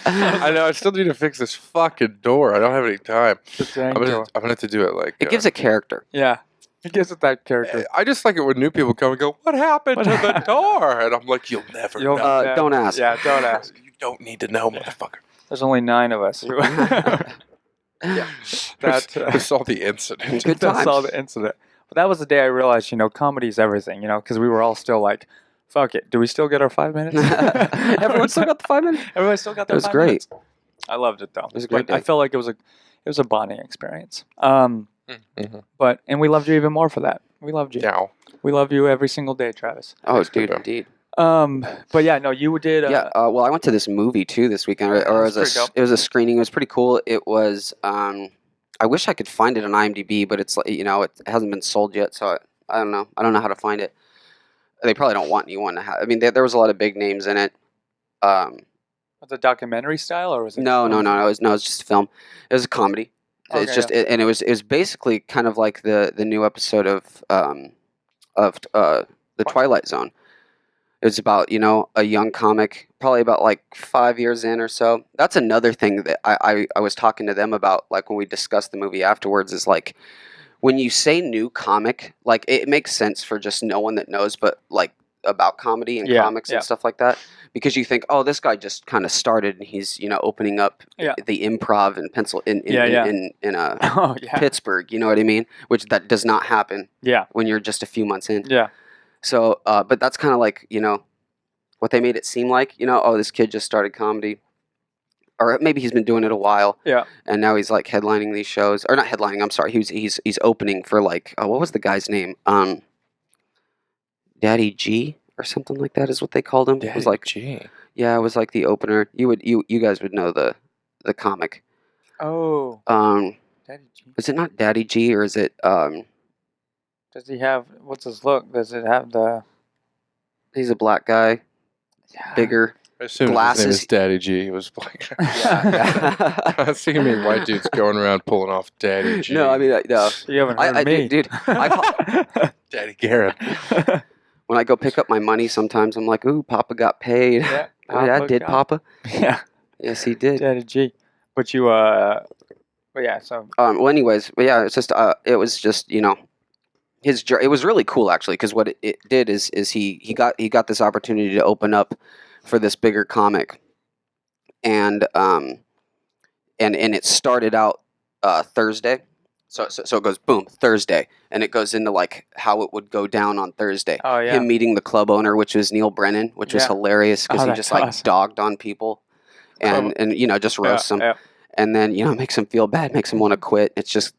[SPEAKER 3] I know. I still need to fix this fucking door. I don't have any time.
[SPEAKER 2] The dang
[SPEAKER 3] I'm gonna
[SPEAKER 2] door.
[SPEAKER 3] have to do it like.
[SPEAKER 1] It gives it character.
[SPEAKER 2] Yeah. It gives it that character.
[SPEAKER 3] I just like it when new people come and go, "What happened to the door?" And I'm like, "You'll never
[SPEAKER 2] You'll-
[SPEAKER 3] know.
[SPEAKER 2] Yeah.
[SPEAKER 1] Don't ask.
[SPEAKER 2] Yeah, don't ask.
[SPEAKER 3] You don't need to know, motherfucker."
[SPEAKER 2] There's only 9 of us.
[SPEAKER 1] Yeah.
[SPEAKER 3] That's all the incident.
[SPEAKER 1] Good
[SPEAKER 2] That's
[SPEAKER 1] times.
[SPEAKER 2] all the incident. But that was the day I realized, comedy's everything, because we were all still like, fuck it. Do we still get our 5 minutes?
[SPEAKER 1] Everyone still got the 5 minutes.
[SPEAKER 2] Everybody still got their
[SPEAKER 1] It was
[SPEAKER 2] 5
[SPEAKER 1] great.
[SPEAKER 2] minutes. I loved it though.
[SPEAKER 1] It was a great
[SPEAKER 2] But I
[SPEAKER 1] day.
[SPEAKER 2] felt like it was a bonding experience.
[SPEAKER 3] Mhm.
[SPEAKER 2] And we loved you even more for that. We loved you.
[SPEAKER 3] Now,
[SPEAKER 2] We love you every single day, Travis.
[SPEAKER 1] Oh,
[SPEAKER 3] Thanks,
[SPEAKER 1] dude,
[SPEAKER 3] Kubo.
[SPEAKER 1] indeed.
[SPEAKER 2] But yeah, no, you did.
[SPEAKER 1] Yeah. Well, I went to this movie too this weekend, or it
[SPEAKER 2] That's pretty dope.
[SPEAKER 1] was a screening. It was pretty cool. It was. I wish I could find it on IMDb, but it's like it hasn't been sold yet, so I don't know. I don't know how to find it. They probably don't want anyone to have. I mean, there was a lot of big names in it.
[SPEAKER 2] Was it documentary style or was it?
[SPEAKER 1] No. It was just a film. It was a comedy.
[SPEAKER 2] Okay,
[SPEAKER 1] It's just, and it was basically kind of like the new episode of the Twilight Zone. It's about a young comic, probably about like 5 years in or so. That's another thing that I was talking to them about, like when we discussed the movie afterwards. Is like when you say new comic, like it makes sense for just no one that knows, but like about comedy and
[SPEAKER 2] Yeah,
[SPEAKER 1] comics
[SPEAKER 2] yeah.
[SPEAKER 1] and stuff like that, because you think, oh, this guy just kind of started and he's opening up
[SPEAKER 2] Yeah.
[SPEAKER 1] the improv in
[SPEAKER 2] Oh yeah.
[SPEAKER 1] Pittsburgh. You know what I mean? Which that does not happen
[SPEAKER 2] Yeah.
[SPEAKER 1] when you're just a few months in.
[SPEAKER 2] Yeah.
[SPEAKER 1] So, but that's kind of like, what they made it seem like. You know, oh, this kid just started comedy, or maybe he's been doing it a while.
[SPEAKER 2] Yeah.
[SPEAKER 1] And now he's like headlining these shows, or not headlining. I'm sorry, he's opening for like what was the guy's name? Daddy G or something like that is what they called him. It was like
[SPEAKER 3] G.
[SPEAKER 1] yeah, it was like the opener. You guys would know the comic.
[SPEAKER 2] Oh. Daddy G.
[SPEAKER 1] Is it not Daddy G or is it
[SPEAKER 2] Does he have? What's his look? Does it have the?
[SPEAKER 1] He's a black guy, bigger.
[SPEAKER 3] I assume
[SPEAKER 1] Glasses.
[SPEAKER 3] his name is Daddy G. It was like I've seen many white dudes going around pulling off Daddy G.
[SPEAKER 1] No, I mean no.
[SPEAKER 2] You haven't heard me,
[SPEAKER 1] dude.
[SPEAKER 3] Daddy Garon.
[SPEAKER 1] When I go pick up my money, sometimes I'm like, "Ooh, Papa got paid."
[SPEAKER 2] Yeah,
[SPEAKER 1] That did Papa.
[SPEAKER 2] Yeah.
[SPEAKER 1] Yes, he did.
[SPEAKER 2] Daddy G. But you but yeah. So.
[SPEAKER 1] Well, anyways, but yeah, it's just it was just it was really cool actually because what it did is he got this opportunity to open up for this bigger comic, and it started out Thursday, so it goes boom Thursday, and it goes into like how it would go down on Thursday.
[SPEAKER 2] Oh yeah.
[SPEAKER 1] Him meeting the club owner, which was Neil Brennan, which was hilarious because he
[SPEAKER 2] that's
[SPEAKER 1] just like
[SPEAKER 2] awesome.
[SPEAKER 1] dogged on people, and just roasts them, and then makes them feel bad, makes them want to quit. It's just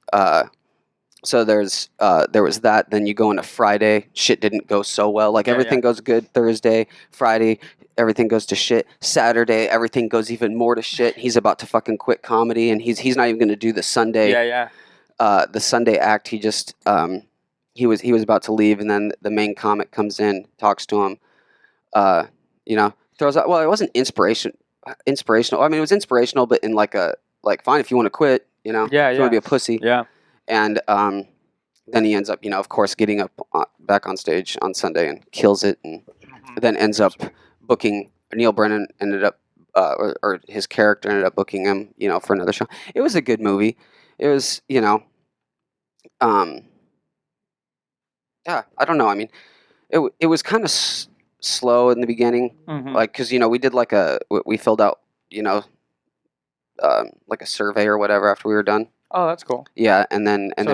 [SPEAKER 1] so there was that. Then you go into Friday, shit didn't go so well. Like everything goes good Thursday, Friday, everything goes to shit. Saturday, everything goes even more to shit. He's about to fucking quit comedy, and he's not even going to do the Sunday. The Sunday act. He just he was about to leave, and then the main comic comes in, talks to him. Throws out. Well, it wasn't inspirational. I mean, it was inspirational, but in like fine if you want to quit. If you want to be a pussy.
[SPEAKER 2] Yeah.
[SPEAKER 1] And then he ends up, of course, getting up back on stage on Sunday and kills it, and then ends up booking. Neil Brennan ended up, or his character ended up booking him, for another show. It was a good movie. It was, yeah, I don't know. I mean, it was kind of slow in the beginning, like because we did we filled out, like a survey or whatever after we were done.
[SPEAKER 2] Oh, that's cool.
[SPEAKER 1] Yeah, and then we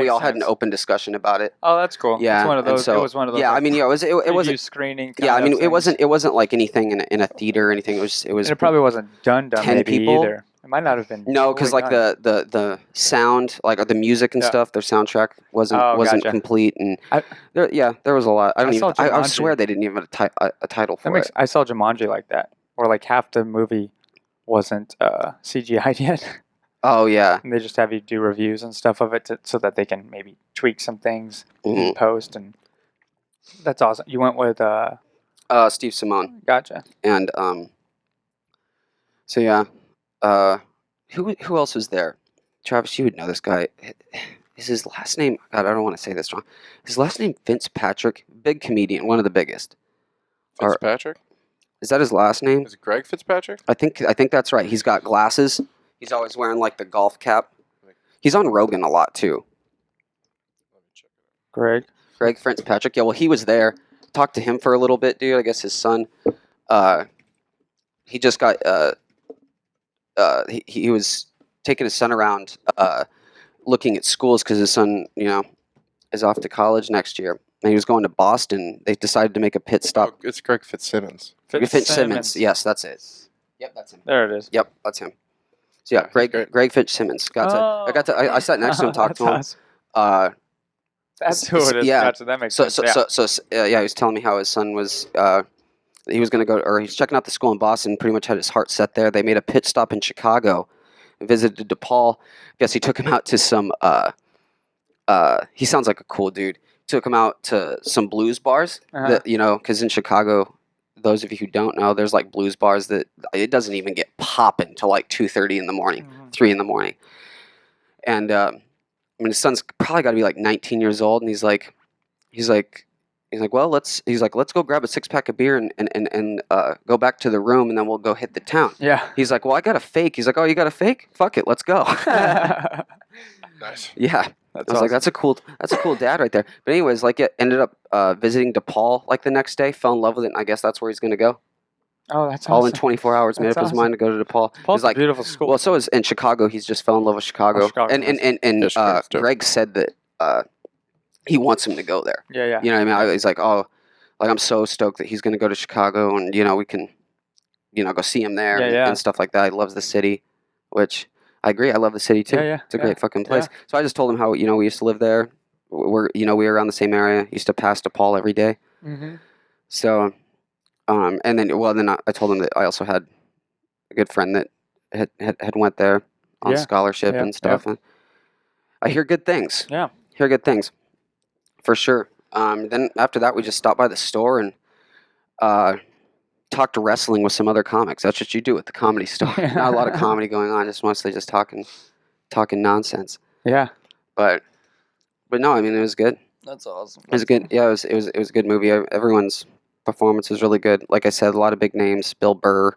[SPEAKER 1] all had an
[SPEAKER 2] sense.
[SPEAKER 1] open discussion about it.
[SPEAKER 2] Oh, that's cool.
[SPEAKER 1] Yeah,
[SPEAKER 2] it's one of those.
[SPEAKER 1] so,
[SPEAKER 2] it was one of those.
[SPEAKER 1] Yeah, I mean, it wasn't
[SPEAKER 2] screening.
[SPEAKER 1] Yeah, I mean, it wasn't like anything in a theater or anything. It was.
[SPEAKER 2] And it probably wasn't done
[SPEAKER 1] 10
[SPEAKER 2] maybe
[SPEAKER 1] people.
[SPEAKER 2] either. It might not have been.
[SPEAKER 1] No, because like
[SPEAKER 2] done.
[SPEAKER 1] the sound, like or the music and stuff, their soundtrack wasn't
[SPEAKER 2] gotcha.
[SPEAKER 1] complete, and there was a lot. I swear they didn't even have a title for it.
[SPEAKER 2] I saw Jumanji like that, where like half the movie wasn't CGI'd yet.
[SPEAKER 1] Oh yeah,
[SPEAKER 2] and they just have you do reviews and stuff of it so that they can maybe tweak some things in post, and that's awesome. You went with
[SPEAKER 1] Steve Simone.
[SPEAKER 2] Gotcha.
[SPEAKER 1] And so yeah, who else was there? Travis, you would know this guy. Is his last name? God, I don't want to say this wrong. His last name Fitzpatrick, big comedian, one of the biggest.
[SPEAKER 3] Fitzpatrick?
[SPEAKER 1] Is that his last name?
[SPEAKER 3] Is it Greg Fitzpatrick?
[SPEAKER 1] I think that's right. He's got glasses. He's always wearing like the golf cap. He's on Rogan a lot too.
[SPEAKER 3] Let me check it out.
[SPEAKER 1] Greg Fitzpatrick. Yeah, well, he was there. Talked to him for a little bit, dude. I guess his son. He just got. He was taking his son around, looking at schools because his son, is off to college next year, and he was going to Boston. They decided to make a pit stop.
[SPEAKER 3] Oh, it's Greg Fitzsimmons.
[SPEAKER 1] Fitzsimmons. Yes, that's it. Yep, that's him.
[SPEAKER 2] There it is.
[SPEAKER 1] Yep, that's him. So yeah, Greg Fitzsimmons. I sat next to him, talked to him.
[SPEAKER 2] Awesome. That's who it is.
[SPEAKER 1] Yeah.
[SPEAKER 2] Gotcha, that makes sense.
[SPEAKER 1] He was telling me how his son was. He was going to go, or he's checking out the school in Boston. Pretty much had his heart set there. They made a pit stop in Chicago, and visited DePaul. Guess he took him out to some. He sounds like a cool dude. Took him out to some blues bars. That, because in Chicago, those of you who don't know, there's like blues bars that it doesn't even get popping till like 2:30 in the morning, 3 in the morning. And his son's probably got to be like 19 years old, and he's like, well, let's go grab a 6-pack of beer and go back to the room, and then we'll go hit the town.
[SPEAKER 2] Yeah.
[SPEAKER 1] He's like, well, I got a fake. He's like, oh, you got a fake? Fuck it, let's go.
[SPEAKER 3] Nice.
[SPEAKER 1] Yeah.
[SPEAKER 2] That's
[SPEAKER 1] I was like, that's a cool dad right there. But anyways, like it ended up visiting DePaul like the next day, fell in love with it, and I guess that's where he's going to go.
[SPEAKER 2] Oh, that's
[SPEAKER 1] all
[SPEAKER 2] awesome.
[SPEAKER 1] in 24 hours. Made up his mind to go to DePaul.
[SPEAKER 2] DePaul's a beautiful school.
[SPEAKER 1] Well, so is in Chicago. He's just fell in love with Chicago. And Greg said that he wants him to go there.
[SPEAKER 2] Yeah.
[SPEAKER 1] You know what I mean? He's like, oh, Like, I'm so stoked that he's going to go to Chicago, and we can, go see him there and stuff like that. He loves the city, which I agree. I love the city too. It's a great fucking place.
[SPEAKER 2] Yeah.
[SPEAKER 1] So I just told him how we used to live there. We were around the same area. Used to pass DePaul every day.
[SPEAKER 2] Mm-hmm.
[SPEAKER 1] So, and then I told him that I also had a good friend that had went there on scholarship and stuff. And I hear good things.
[SPEAKER 2] Yeah.
[SPEAKER 1] Hear good things, for sure. Then after that, we just stopped by the store and talked wrestling with some other comics. That's what you do at the Comedy Store. Not a lot of comedy going on, just mostly just talking nonsense.
[SPEAKER 2] Yeah.
[SPEAKER 1] But no, I mean, it was good.
[SPEAKER 2] That's awesome.
[SPEAKER 1] It was good. Yeah, it was a good movie. Everyone's performance was really good. Like I said, a lot of big names. Bill Burr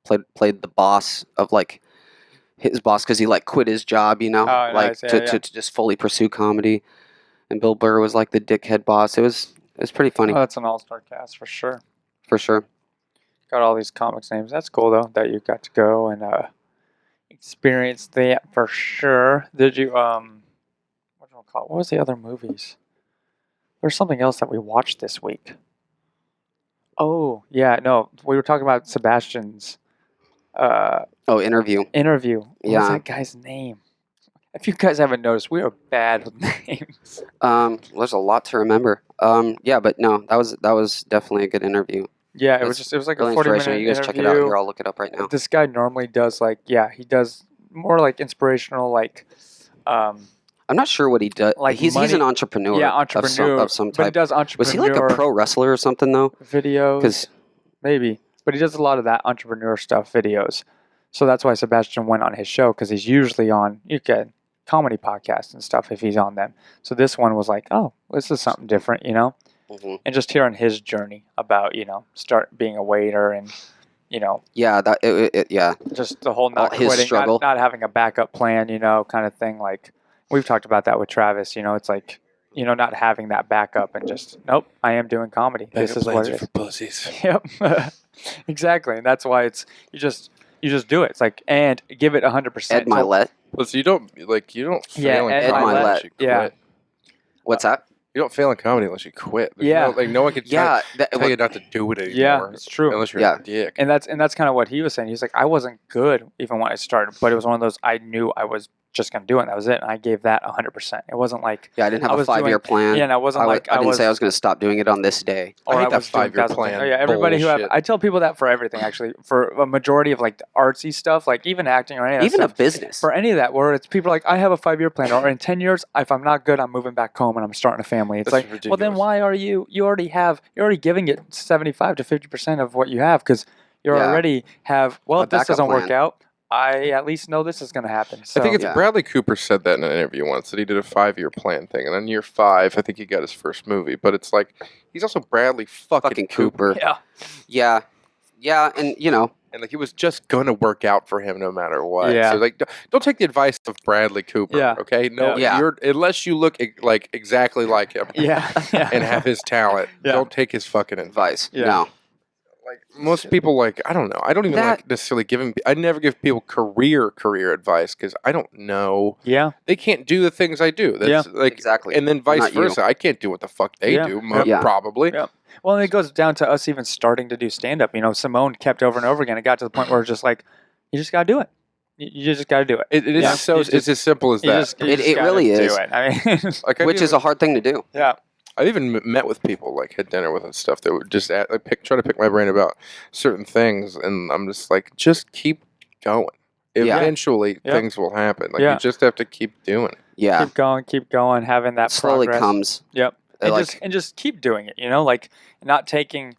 [SPEAKER 1] played the boss of his boss because he quit his job,
[SPEAKER 2] nice.
[SPEAKER 1] to just fully pursue comedy. And Bill Burr was the dickhead boss. It was pretty funny.
[SPEAKER 2] Oh, that's an all-star cast for sure.
[SPEAKER 1] For sure.
[SPEAKER 2] Got all these comics names. That's cool though that you got to go and experience that for sure. Did you what was the other movies? There's something else that we watched this week. Oh yeah, no, we were talking about Sebastian's
[SPEAKER 1] Interview.
[SPEAKER 2] What was that guy's name? If you guys haven't noticed, we are bad with names.
[SPEAKER 1] There's a lot to remember. But no, that was definitely a good interview.
[SPEAKER 2] Yeah, it was like a 40-minute
[SPEAKER 1] You guys check it out here. I'll look it up right now.
[SPEAKER 2] This guy normally does he does more inspirational
[SPEAKER 1] I'm not sure what he does. He's an entrepreneur.
[SPEAKER 2] Yeah, entrepreneur
[SPEAKER 1] of some type.
[SPEAKER 2] But he does entrepreneur.
[SPEAKER 1] Was he a pro wrestler or something though?
[SPEAKER 2] Videos. Maybe, but he does a lot of that entrepreneur stuff videos. So that's why Sebastian went on his show because he's usually on comedy podcasts and stuff if he's on them. So this one was this is something different,
[SPEAKER 1] Mm-hmm.
[SPEAKER 2] And just hearing his journey about start being a waiter and just the whole not
[SPEAKER 1] his
[SPEAKER 2] quitting,
[SPEAKER 1] struggle,
[SPEAKER 2] not having a backup plan, kind of thing. We've talked about that with Travis. It's not having that backup and just nope, I am doing comedy. This is what it is.
[SPEAKER 3] For pussies.
[SPEAKER 2] Yep, exactly, and that's why it's you just do it. It's and give it 100%.
[SPEAKER 1] Ed Milet.
[SPEAKER 3] Well, so you don't fail in
[SPEAKER 2] Ed
[SPEAKER 3] comedy
[SPEAKER 1] Milet.
[SPEAKER 3] unless you quit.
[SPEAKER 2] Yeah.
[SPEAKER 1] What's that?
[SPEAKER 3] You don't fail in comedy unless you quit.
[SPEAKER 2] Yeah.
[SPEAKER 3] No one can tell you not to do it anymore.
[SPEAKER 2] Yeah, it's true.
[SPEAKER 3] Unless you're a dick.
[SPEAKER 2] And that's kind of what he was saying. He's I wasn't good even when I started, but it was one of those I knew I was just going to do it, and that was it. And I gave that 100%. It wasn't
[SPEAKER 1] I didn't have a 5-year plan.
[SPEAKER 2] Yeah, and I wasn't
[SPEAKER 1] I didn't say I was going to stop doing it on this day.
[SPEAKER 2] Or
[SPEAKER 3] I hate that 5-year plan.
[SPEAKER 2] Oh, yeah, everybody
[SPEAKER 3] bullshit.
[SPEAKER 2] I tell people that for everything, actually. For a majority of the artsy stuff, even acting or any of that
[SPEAKER 1] Even
[SPEAKER 2] stuff.
[SPEAKER 1] a business.
[SPEAKER 2] For any of that, where it's people I have a 5-year plan, or in 10 years, if I'm not good, I'm moving back home and I'm starting a family. It's
[SPEAKER 3] That's
[SPEAKER 2] well, then
[SPEAKER 3] ridiculous.
[SPEAKER 2] why are you're already giving it 75 to 50% of what you have because you already have, if this doesn't work out, I at least know this is going to happen. So.
[SPEAKER 3] I think it's Bradley Cooper said that in an interview once, that he did a 5-year plan thing. And then year 5, I think he got his first movie. But it's he's also Bradley fucking Cooper.
[SPEAKER 2] Yeah.
[SPEAKER 1] Yeah, and
[SPEAKER 3] And it was just going to work out for him no matter what.
[SPEAKER 2] Yeah.
[SPEAKER 3] So don't take the advice of Bradley Cooper,
[SPEAKER 2] Yeah.
[SPEAKER 3] okay? No,
[SPEAKER 1] Yeah.
[SPEAKER 3] unless you look exactly like him
[SPEAKER 2] Yeah.
[SPEAKER 3] and have his talent,
[SPEAKER 2] Yeah.
[SPEAKER 3] don't take his fucking advice.
[SPEAKER 1] advice.
[SPEAKER 2] Yeah.
[SPEAKER 1] No.
[SPEAKER 3] Most people I don't know. I don't even necessarily giving. I never give people career advice because I don't know.
[SPEAKER 2] Yeah.
[SPEAKER 3] They can't do the things I do. That's
[SPEAKER 1] Exactly.
[SPEAKER 3] And then vice
[SPEAKER 1] Not you.
[SPEAKER 3] versa. I can't do what the fuck they
[SPEAKER 2] Yeah.
[SPEAKER 3] do.
[SPEAKER 2] Yeah.
[SPEAKER 3] Probably.
[SPEAKER 2] Yeah. Well, and it goes down to us even starting to do stand-up. Simone kept over and over again. It got to the point where it's just you just got to do it. You just got to do it.
[SPEAKER 3] It is it's as simple as that.
[SPEAKER 1] It really is.
[SPEAKER 2] Do it. I mean,
[SPEAKER 1] Which is a hard thing to do.
[SPEAKER 2] Yeah.
[SPEAKER 3] I've even met with people, had dinner with and stuff, that would just try to pick my brain about certain things, and I'm just just keep going.
[SPEAKER 1] Yeah.
[SPEAKER 3] Eventually, things will happen. You just have to keep doing it.
[SPEAKER 1] Yeah.
[SPEAKER 2] Keep going, having that
[SPEAKER 1] Slowly
[SPEAKER 2] progress.
[SPEAKER 1] comes.
[SPEAKER 2] Yep. And just keep doing it, not taking,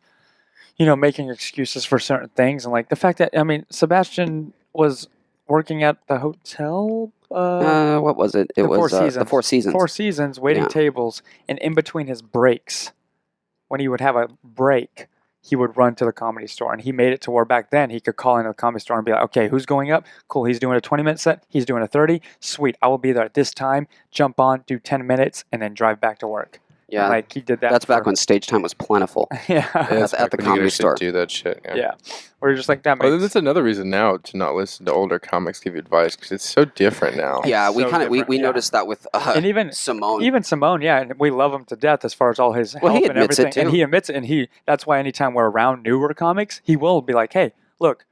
[SPEAKER 2] making excuses for certain things. And the fact that, Sebastian was working at the hotel.
[SPEAKER 1] What was it? It was the Four Seasons.
[SPEAKER 2] 4 Seasons, waiting tables, and in between his breaks, when he would have a break, he would run to the Comedy Store, and he made it to where back then he could call into the Comedy Store and be like, okay, who's going up? Cool, he's doing a 20-minute set, he's doing a 30, sweet, I will be there at this time, jump on, do 10 minutes, and then drive back to work.
[SPEAKER 1] Yeah.
[SPEAKER 2] Like he did that.
[SPEAKER 1] That's back when stage time was plentiful.
[SPEAKER 2] Yeah.
[SPEAKER 3] That's
[SPEAKER 1] at the
[SPEAKER 3] back when you
[SPEAKER 1] Comedy
[SPEAKER 3] could
[SPEAKER 1] Store.
[SPEAKER 3] actually do that shit.
[SPEAKER 2] Yeah. We're just like that.
[SPEAKER 3] Oh,
[SPEAKER 2] Makes,
[SPEAKER 3] that's another reason now to not listen to older comics give you advice because it's so different now.
[SPEAKER 1] Yeah,
[SPEAKER 2] It's
[SPEAKER 1] we
[SPEAKER 2] so
[SPEAKER 1] kind of we
[SPEAKER 2] different, yeah.
[SPEAKER 1] noticed that with
[SPEAKER 2] and even
[SPEAKER 1] Simone.
[SPEAKER 2] Even Simone, yeah, and we love him to death as far as all his help
[SPEAKER 1] Well, he
[SPEAKER 2] and
[SPEAKER 1] admits it,
[SPEAKER 2] everything. And
[SPEAKER 1] too.
[SPEAKER 2] he admits it, and that's why anytime we're around newer comics, he will be like, "Hey, look,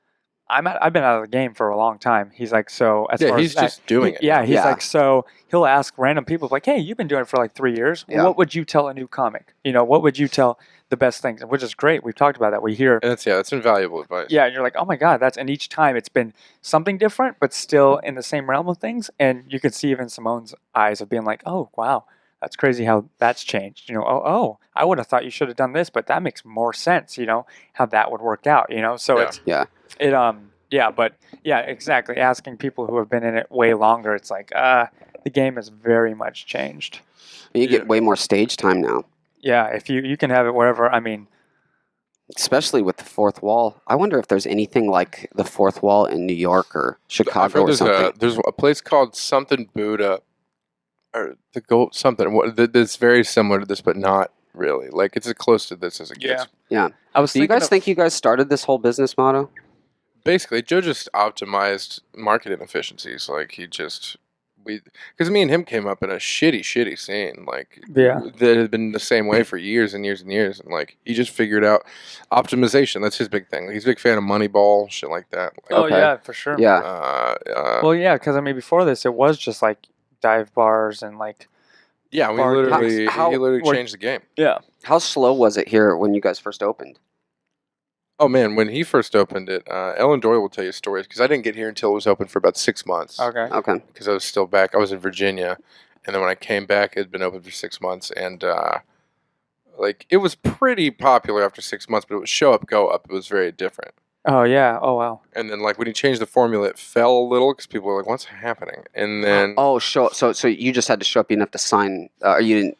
[SPEAKER 2] I've been out of the game for a long time." He's like, "So as far
[SPEAKER 3] he's
[SPEAKER 2] as that,
[SPEAKER 3] just doing it.
[SPEAKER 2] Yeah, he's
[SPEAKER 1] Yeah.
[SPEAKER 2] like, so he'll ask random people like, "Hey, you've been doing it for like 3 years.
[SPEAKER 1] Yeah.
[SPEAKER 2] What would you tell a new comic? What would you tell the best things?" Which is great. We've talked about that. We hear.
[SPEAKER 3] And that's invaluable advice.
[SPEAKER 2] Yeah, and you're like, oh my God, and each time it's been something different, but still in the same realm of things. And you can see even Simone's eyes of being like, oh, wow, that's crazy how that's changed. I would have thought you should have done this, but that makes more sense, how that would work out, So
[SPEAKER 3] Yeah.
[SPEAKER 2] but yeah, exactly. Asking people who have been in it way longer, it's like, the game has very much changed.
[SPEAKER 1] You get way more stage time now.
[SPEAKER 2] Yeah, if you can have it wherever, I mean,
[SPEAKER 1] especially with the fourth wall. I wonder if there's anything like the fourth wall in New York or Chicago or something.
[SPEAKER 3] There's a place called something Buddha, or the Gold something that's very similar to this, but not really. Like it's as close to this as it gets.
[SPEAKER 1] Yeah.
[SPEAKER 2] I was.
[SPEAKER 1] Do you guys think you guys started this whole business motto?
[SPEAKER 3] Basically, Joe just optimized marketing efficiencies. Like because me and him came up in a shitty scene, like that had been the same way for years and years and years, and like he just figured out optimization. That's his big thing. He's a big fan of Moneyball, shit like that. Like,
[SPEAKER 2] Oh yeah, for sure.
[SPEAKER 1] Yeah.
[SPEAKER 2] Well, yeah, because before this, it was just like dive bars and like.
[SPEAKER 3] Yeah, he
[SPEAKER 2] How-
[SPEAKER 3] literally changed the game.
[SPEAKER 2] Yeah.
[SPEAKER 1] How slow was it here when you guys first opened?
[SPEAKER 3] Oh man, when he first opened it, Ellen Doyle will tell you stories because I didn't get here until it was open for about 6 months.
[SPEAKER 2] Okay.
[SPEAKER 1] Okay.
[SPEAKER 3] Because I was still back. I was in Virginia, and then when I came back, it had been open for 6 months, and like it was pretty popular after 6 months, but it was show up, go up. It was very different.
[SPEAKER 2] Oh yeah. Oh wow.
[SPEAKER 3] And then like when he changed the formula, it fell a little because people were like, "What's happening?" And then
[SPEAKER 1] so you just had to show up. You didn't have to sign. Or you didn't.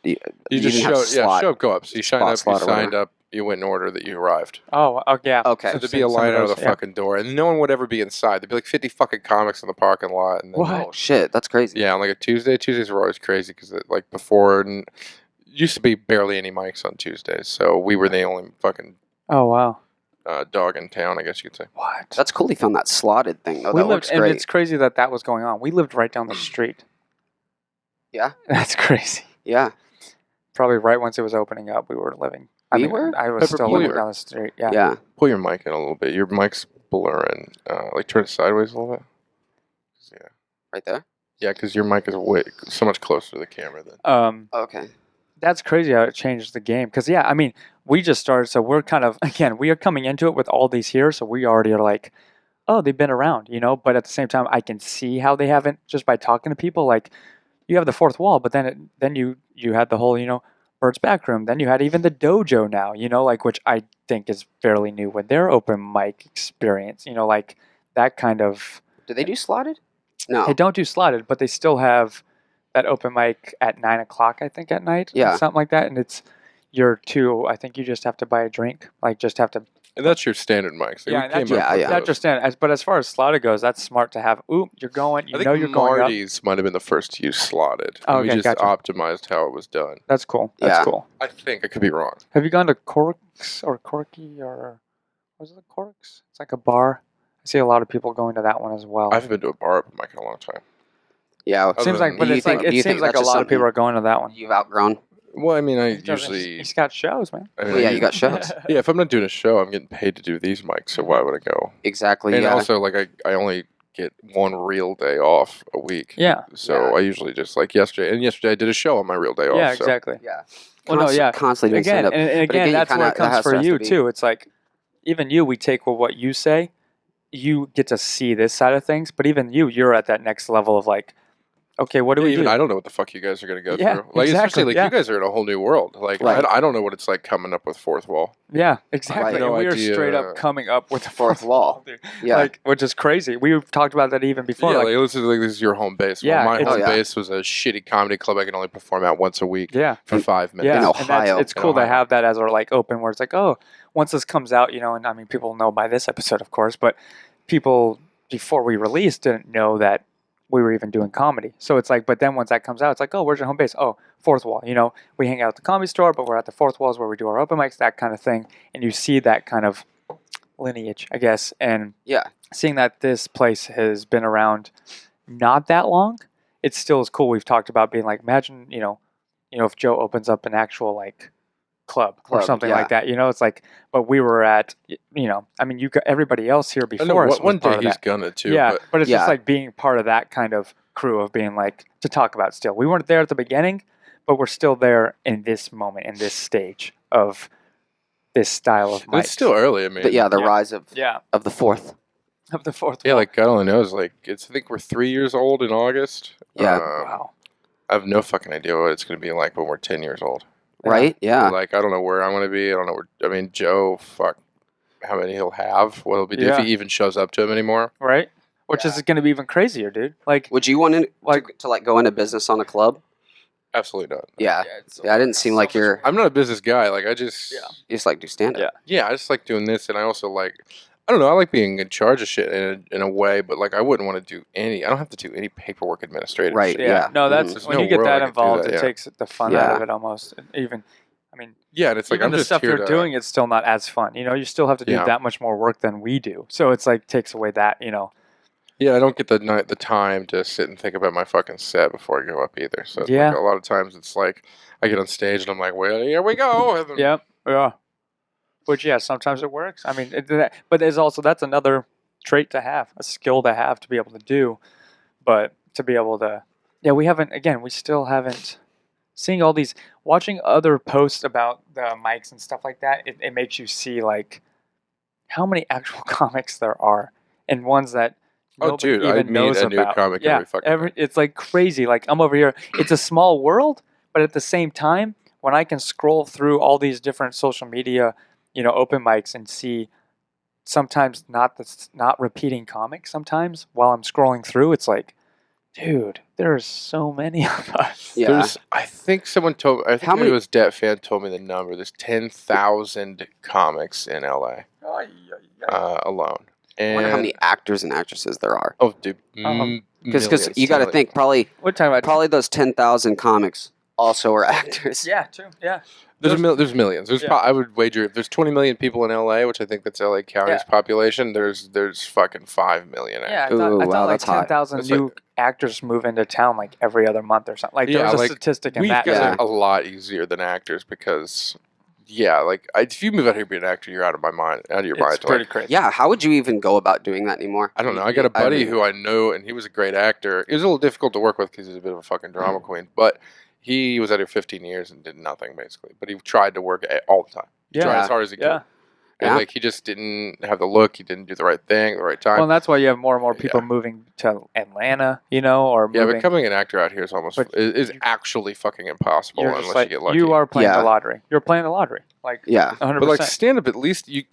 [SPEAKER 1] You
[SPEAKER 3] just
[SPEAKER 1] didn't have to slot.
[SPEAKER 3] show up, go up. So you signed up,
[SPEAKER 1] slot
[SPEAKER 3] you
[SPEAKER 1] or whatever.
[SPEAKER 3] signed up, you went in order that you arrived.
[SPEAKER 2] Oh yeah.
[SPEAKER 1] Okay.
[SPEAKER 3] So there'd be a line out of the fucking door, and no one would ever be inside. There'd be like 50 fucking comics in the parking lot. And then,
[SPEAKER 2] What?
[SPEAKER 1] Oh shit, that's crazy.
[SPEAKER 3] Yeah, on like a Tuesday. Tuesdays were always crazy because like before, and used to be barely any mics on Tuesdays, so we were the only fucking
[SPEAKER 2] Oh wow.
[SPEAKER 3] dog in town, I guess you could say.
[SPEAKER 2] What?
[SPEAKER 1] That's cool. He found that slotted thing. Oh,
[SPEAKER 2] We
[SPEAKER 1] that
[SPEAKER 2] lived,
[SPEAKER 1] looks
[SPEAKER 2] and
[SPEAKER 1] great.
[SPEAKER 2] it's crazy that was going on. We lived right down the street.
[SPEAKER 1] Yeah.
[SPEAKER 2] That's crazy.
[SPEAKER 1] Yeah.
[SPEAKER 2] Probably right once it was opening up, we were living.
[SPEAKER 1] We were?
[SPEAKER 2] I was
[SPEAKER 3] Pepper
[SPEAKER 2] still living
[SPEAKER 3] Polyer.
[SPEAKER 2] down the street. Yeah.
[SPEAKER 1] Yeah.
[SPEAKER 3] Pull your mic in a little bit. Your mic's blurring. Like turn it sideways a little bit. Yeah.
[SPEAKER 1] Right there.
[SPEAKER 3] Yeah, because your mic is so much closer to the camera than.
[SPEAKER 1] Okay.
[SPEAKER 2] That's crazy how it changed the game. Because we just started, so we're kind of we are coming into it with all these here, so we already are like, oh, they've been around, But at the same time, I can see how they haven't just by talking to people. Like, you have the fourth wall, but then you had the whole Bird's Back Room. Then you had even the dojo now, like which I think is fairly new with their open mic experience. Like that kind of.
[SPEAKER 1] Do they do slotted? No.
[SPEAKER 2] They don't do slotted, but they still have that open mic at 9:00, I think, at night.
[SPEAKER 1] Yeah.
[SPEAKER 2] Something like that. And it's I think you just have to buy a drink. Like just have to.
[SPEAKER 3] And that's your standard mic. So
[SPEAKER 2] Yeah,
[SPEAKER 3] we came
[SPEAKER 2] that's
[SPEAKER 3] up with
[SPEAKER 1] yeah.
[SPEAKER 2] That's
[SPEAKER 3] those.
[SPEAKER 2] your standard. But as far as slotted goes, that's smart to have. Ooh, you're going.
[SPEAKER 3] I think
[SPEAKER 2] You're going up.
[SPEAKER 3] Marty's might have been the first to use slotted.
[SPEAKER 2] Oh,
[SPEAKER 3] And we
[SPEAKER 2] okay,
[SPEAKER 3] just
[SPEAKER 2] gotcha.
[SPEAKER 3] optimized how it was done.
[SPEAKER 2] That's cool. That's
[SPEAKER 1] Yeah.
[SPEAKER 2] cool.
[SPEAKER 3] I think I could be wrong.
[SPEAKER 2] Have you gone to Corks or Corky or was it the Corks? It's like a bar. I see a lot of people going to that one as well.
[SPEAKER 3] I haven't been to a bar open mic in a long time.
[SPEAKER 1] Yeah.
[SPEAKER 3] Other
[SPEAKER 2] Seems like,
[SPEAKER 3] than-
[SPEAKER 2] but
[SPEAKER 1] Do you
[SPEAKER 2] it's
[SPEAKER 1] think-
[SPEAKER 2] like
[SPEAKER 1] do you
[SPEAKER 2] it
[SPEAKER 1] think
[SPEAKER 2] seems like
[SPEAKER 1] that's
[SPEAKER 2] a
[SPEAKER 1] just
[SPEAKER 2] lot of people
[SPEAKER 1] something
[SPEAKER 2] are going to that one.
[SPEAKER 1] You've outgrown.
[SPEAKER 3] Well, I mean, I
[SPEAKER 2] He doesn't-
[SPEAKER 3] usually.
[SPEAKER 2] he's got shows, man.
[SPEAKER 3] I mean,
[SPEAKER 1] Well, yeah,
[SPEAKER 3] I-
[SPEAKER 1] you got shows.
[SPEAKER 3] Yeah, if I'm not doing a show, I'm getting paid to do these mics, so why would I go?
[SPEAKER 1] Exactly.
[SPEAKER 3] And
[SPEAKER 1] yeah.
[SPEAKER 3] also, like, I only get one real day off a week.
[SPEAKER 2] Yeah.
[SPEAKER 3] So
[SPEAKER 1] Yeah.
[SPEAKER 3] I usually just, like, yesterday I did a show on my real day off.
[SPEAKER 2] Yeah,
[SPEAKER 3] so.
[SPEAKER 2] exactly.
[SPEAKER 1] yeah.
[SPEAKER 2] Well, no, yeah.
[SPEAKER 1] Constantly doing
[SPEAKER 2] Again,
[SPEAKER 1] stand-up.
[SPEAKER 2] and
[SPEAKER 1] But
[SPEAKER 2] again,
[SPEAKER 1] you
[SPEAKER 2] that's
[SPEAKER 1] kinda-
[SPEAKER 2] where it comes
[SPEAKER 1] has
[SPEAKER 2] for
[SPEAKER 1] to
[SPEAKER 2] you
[SPEAKER 1] be-
[SPEAKER 2] too. It's like even you, we take what you say. You get to see this side of things, but even you're at that next level of like, okay, what do we
[SPEAKER 3] Even
[SPEAKER 2] do?
[SPEAKER 3] I don't know what the fuck you guys are going to go
[SPEAKER 2] Yeah,
[SPEAKER 3] through. Like,
[SPEAKER 2] exactly,
[SPEAKER 3] especially, like,
[SPEAKER 2] yeah.
[SPEAKER 3] you guys are in a whole new world. Like,
[SPEAKER 1] Right.
[SPEAKER 3] I don't know what it's like coming up with Fourth Wall.
[SPEAKER 2] Yeah, exactly.
[SPEAKER 1] Right.
[SPEAKER 2] And
[SPEAKER 3] No
[SPEAKER 2] we are
[SPEAKER 3] idea.
[SPEAKER 2] straight up coming up with the
[SPEAKER 1] Fourth wall.
[SPEAKER 2] dude.
[SPEAKER 1] Yeah.
[SPEAKER 2] Like, which is crazy. We've talked about that even before.
[SPEAKER 3] Yeah,
[SPEAKER 2] like,
[SPEAKER 3] like, this is your home base.
[SPEAKER 2] Yeah,
[SPEAKER 3] Well, my
[SPEAKER 2] it's-
[SPEAKER 3] home
[SPEAKER 1] Oh, yeah.
[SPEAKER 3] base was a shitty comedy club I could only perform at once a week
[SPEAKER 2] yeah.
[SPEAKER 3] for 5 minutes.
[SPEAKER 2] Yeah,
[SPEAKER 1] In
[SPEAKER 2] and
[SPEAKER 1] Ohio.
[SPEAKER 2] it's
[SPEAKER 3] In
[SPEAKER 2] cool to
[SPEAKER 3] Ohio.
[SPEAKER 2] have that as our like open where it's like, oh, once this comes out, and I mean, people know by this episode, of course, but people before we released didn't know that we were even doing comedy. So it's like, but then once that comes out, it's like, oh, where's your home base? Oh, fourth wall. You know, we hang out at the Comedy Store, but we're at the fourth walls where we do our open mics, that kind of thing. And you see that kind of lineage, I guess. And
[SPEAKER 1] Yeah.
[SPEAKER 2] seeing that this place has been around not that long, it still is cool. We've talked about being like, imagine, you know, if Joe opens up an actual like club or something
[SPEAKER 1] yeah.
[SPEAKER 2] like that, you know, it's like, but we were at, you know, I mean, you got everybody else here
[SPEAKER 3] I know
[SPEAKER 2] before us.
[SPEAKER 3] one
[SPEAKER 2] was part
[SPEAKER 3] day
[SPEAKER 2] of
[SPEAKER 3] he's
[SPEAKER 2] that.
[SPEAKER 3] gonna too.
[SPEAKER 2] Yeah, but it's
[SPEAKER 1] Yeah.
[SPEAKER 2] just like being part of that kind of crew of being like to talk about still. We weren't there at the beginning, but we're still there in this moment, in this stage of this style of
[SPEAKER 3] But
[SPEAKER 2] mics.
[SPEAKER 3] it's still early. I mean,
[SPEAKER 1] The
[SPEAKER 2] Yeah.
[SPEAKER 1] rise of
[SPEAKER 2] Yeah,
[SPEAKER 1] the fourth.
[SPEAKER 2] of the fourth
[SPEAKER 3] yeah,
[SPEAKER 2] wall.
[SPEAKER 3] like God only knows. Like it's I think we're 3 years old in August.
[SPEAKER 1] Yeah.
[SPEAKER 2] Wow.
[SPEAKER 3] I have no fucking idea what it's gonna be like when we're 10 years old.
[SPEAKER 1] Right? Yeah.
[SPEAKER 3] Like I don't know where I'm gonna be. I don't know where. I mean, Joe, fuck, how many he'll have? What he'll be
[SPEAKER 2] Yeah.
[SPEAKER 3] if he even shows up to him anymore.
[SPEAKER 2] Right? Which is going to be even crazier, dude. Like,
[SPEAKER 1] Would you want
[SPEAKER 2] Like-
[SPEAKER 1] to like go into business on a club?
[SPEAKER 3] Absolutely not.
[SPEAKER 1] Yeah.
[SPEAKER 2] it's
[SPEAKER 1] Yeah, I didn't seem like you're.
[SPEAKER 3] I'm not a business guy. Like I just,
[SPEAKER 2] Yeah.
[SPEAKER 1] You just like do stand up.
[SPEAKER 2] Yeah.
[SPEAKER 3] yeah, I just like doing this, and I also like, I don't know, I like being in charge of shit in a way, but like I wouldn't want to do any. I don't have to do any paperwork administrative.
[SPEAKER 1] Right.
[SPEAKER 3] Shit.
[SPEAKER 1] Yeah.
[SPEAKER 2] No, that's
[SPEAKER 3] There's
[SPEAKER 2] when
[SPEAKER 3] no
[SPEAKER 2] you get
[SPEAKER 3] world
[SPEAKER 2] that
[SPEAKER 3] I could do
[SPEAKER 2] involved,
[SPEAKER 3] that,
[SPEAKER 2] it
[SPEAKER 3] yeah.
[SPEAKER 2] takes the fun out
[SPEAKER 1] Yeah.
[SPEAKER 2] of it almost. Even, I mean,
[SPEAKER 3] Yeah, and it's like
[SPEAKER 2] even
[SPEAKER 3] I'm
[SPEAKER 2] the
[SPEAKER 3] just
[SPEAKER 2] stuff
[SPEAKER 3] here
[SPEAKER 2] you're
[SPEAKER 3] to,
[SPEAKER 2] doing, it's still not as fun. You know, you still have to do
[SPEAKER 3] Yeah.
[SPEAKER 2] that much more work than we do. So it's like takes away that, you know.
[SPEAKER 3] Yeah, I don't get the time to sit and think about my fucking set before I go up either. So
[SPEAKER 2] Yeah.
[SPEAKER 3] like, a lot of times it's like I get on stage and I'm like, well, here we go. And then-
[SPEAKER 2] Yeah, yeah. Which yeah, sometimes it works. I mean, but there's also that's another trait to have, a skill to have to be able to do. But to be able to, yeah, we still haven't seeing all these, watching other posts about the mics and stuff like that. It makes you see like how many actual comics there are and ones that.
[SPEAKER 3] Oh,
[SPEAKER 2] nobody
[SPEAKER 3] dude, I
[SPEAKER 2] even
[SPEAKER 3] meet
[SPEAKER 2] knows
[SPEAKER 3] a new
[SPEAKER 2] about.
[SPEAKER 3] comic
[SPEAKER 2] yeah,
[SPEAKER 3] every fucking day.
[SPEAKER 2] it's like crazy. Like I'm over here. It's a small world, but at the same time, when I can scroll through all these different social media, you know, open mics and see sometimes not repeating comics. Sometimes while I'm scrolling through, it's like, dude, there's so many of us.
[SPEAKER 1] Yeah.
[SPEAKER 3] I think someone told. I think
[SPEAKER 1] How
[SPEAKER 3] maybe
[SPEAKER 1] many-
[SPEAKER 3] it was Det Fan told me the number. There's 10,000 comics in LA alone.
[SPEAKER 1] I
[SPEAKER 3] And
[SPEAKER 1] wonder how many actors and actresses there are.
[SPEAKER 3] oh, dude,
[SPEAKER 1] Because you got to think probably
[SPEAKER 2] What time?
[SPEAKER 1] probably those 10,000 comics also are actors.
[SPEAKER 2] Yeah, true. Yeah.
[SPEAKER 3] There's millions. There's
[SPEAKER 2] Yeah.
[SPEAKER 3] I would wager if there's 20 million people in LA, which I think that's LA County's population. There's fucking 5 million.
[SPEAKER 2] Yeah, I
[SPEAKER 3] actors.
[SPEAKER 2] thought,
[SPEAKER 1] Ooh,
[SPEAKER 2] I
[SPEAKER 1] wow,
[SPEAKER 2] thought like
[SPEAKER 1] that's hot.
[SPEAKER 2] 10,000
[SPEAKER 3] That's
[SPEAKER 2] new
[SPEAKER 3] like-
[SPEAKER 2] actors move into town like every other month or something. Like
[SPEAKER 3] Yeah,
[SPEAKER 2] there's a
[SPEAKER 3] like,
[SPEAKER 2] statistic in
[SPEAKER 3] We've
[SPEAKER 2] that.
[SPEAKER 3] got
[SPEAKER 1] Yeah.
[SPEAKER 3] it a lot easier than actors because, yeah, like if you move out here to be an actor, you're out of your mind.
[SPEAKER 2] It's pretty
[SPEAKER 3] Like,
[SPEAKER 2] crazy.
[SPEAKER 1] Yeah, how would you even go about doing that anymore?
[SPEAKER 3] I don't know. I got a buddy
[SPEAKER 1] mean-
[SPEAKER 3] who I know, and he was a great actor. It was a little difficult to work with because he's a bit of a fucking drama queen, but he was out here 15 years and did nothing basically. But he tried to work all the time. He tried
[SPEAKER 2] Yeah.
[SPEAKER 3] as hard as he could.
[SPEAKER 2] Yeah.
[SPEAKER 3] And
[SPEAKER 1] Yeah.
[SPEAKER 3] like he just didn't have the look. He didn't do the right thing at the right time.
[SPEAKER 2] Well, and that's why you have more and more people
[SPEAKER 3] Yeah.
[SPEAKER 2] moving to Atlanta, you know, or
[SPEAKER 3] Yeah,
[SPEAKER 2] moving.
[SPEAKER 3] becoming an actor out here is almost
[SPEAKER 2] But
[SPEAKER 3] is actually fucking impossible
[SPEAKER 2] You're
[SPEAKER 3] unless
[SPEAKER 2] just like,
[SPEAKER 3] you get lucky.
[SPEAKER 2] you are playing
[SPEAKER 1] Yeah.
[SPEAKER 2] the lottery. You're playing the lottery, like
[SPEAKER 1] Yeah.
[SPEAKER 2] 100%.
[SPEAKER 3] but like stand up, at least you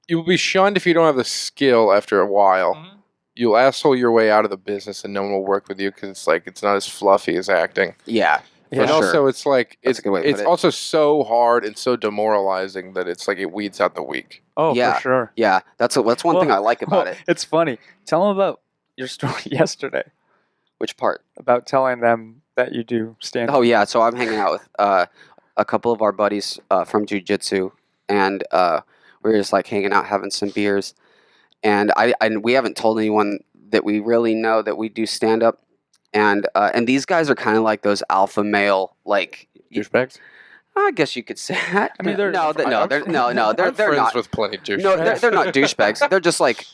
[SPEAKER 3] will be shunned if you don't have the skill after a while.
[SPEAKER 2] Mhm.
[SPEAKER 3] You'll asshole your way out of the business, and no one will work with you because it's like it's not as fluffy as acting.
[SPEAKER 1] Yeah.
[SPEAKER 2] Yeah.
[SPEAKER 3] And
[SPEAKER 1] sure.
[SPEAKER 3] also, it's like
[SPEAKER 1] That's a good way to
[SPEAKER 3] it's
[SPEAKER 1] put it.
[SPEAKER 3] also so hard and so demoralizing that it's like it weeds out the weak.
[SPEAKER 2] Oh,
[SPEAKER 1] Yeah.
[SPEAKER 2] for sure.
[SPEAKER 1] Yeah. That's one thing I like about it.
[SPEAKER 2] It's funny. Tell them about your story yesterday
[SPEAKER 1] Which part?
[SPEAKER 2] about telling them that you do stand.
[SPEAKER 1] Oh yeah, so I'm hanging out with a couple of our buddies from jiu-jitsu, and we were just like hanging out, having some beers, and we haven't told anyone that we really know that we do stand up, and these guys are kind of like those alpha male, like
[SPEAKER 3] Douchebags.
[SPEAKER 1] I guess you could say that.
[SPEAKER 2] I mean, they're-
[SPEAKER 1] no, they're
[SPEAKER 3] I'm
[SPEAKER 1] they're
[SPEAKER 3] friends
[SPEAKER 1] not.
[SPEAKER 3] with plenty of douchebags.
[SPEAKER 1] No, they're not douchebags. They're just like,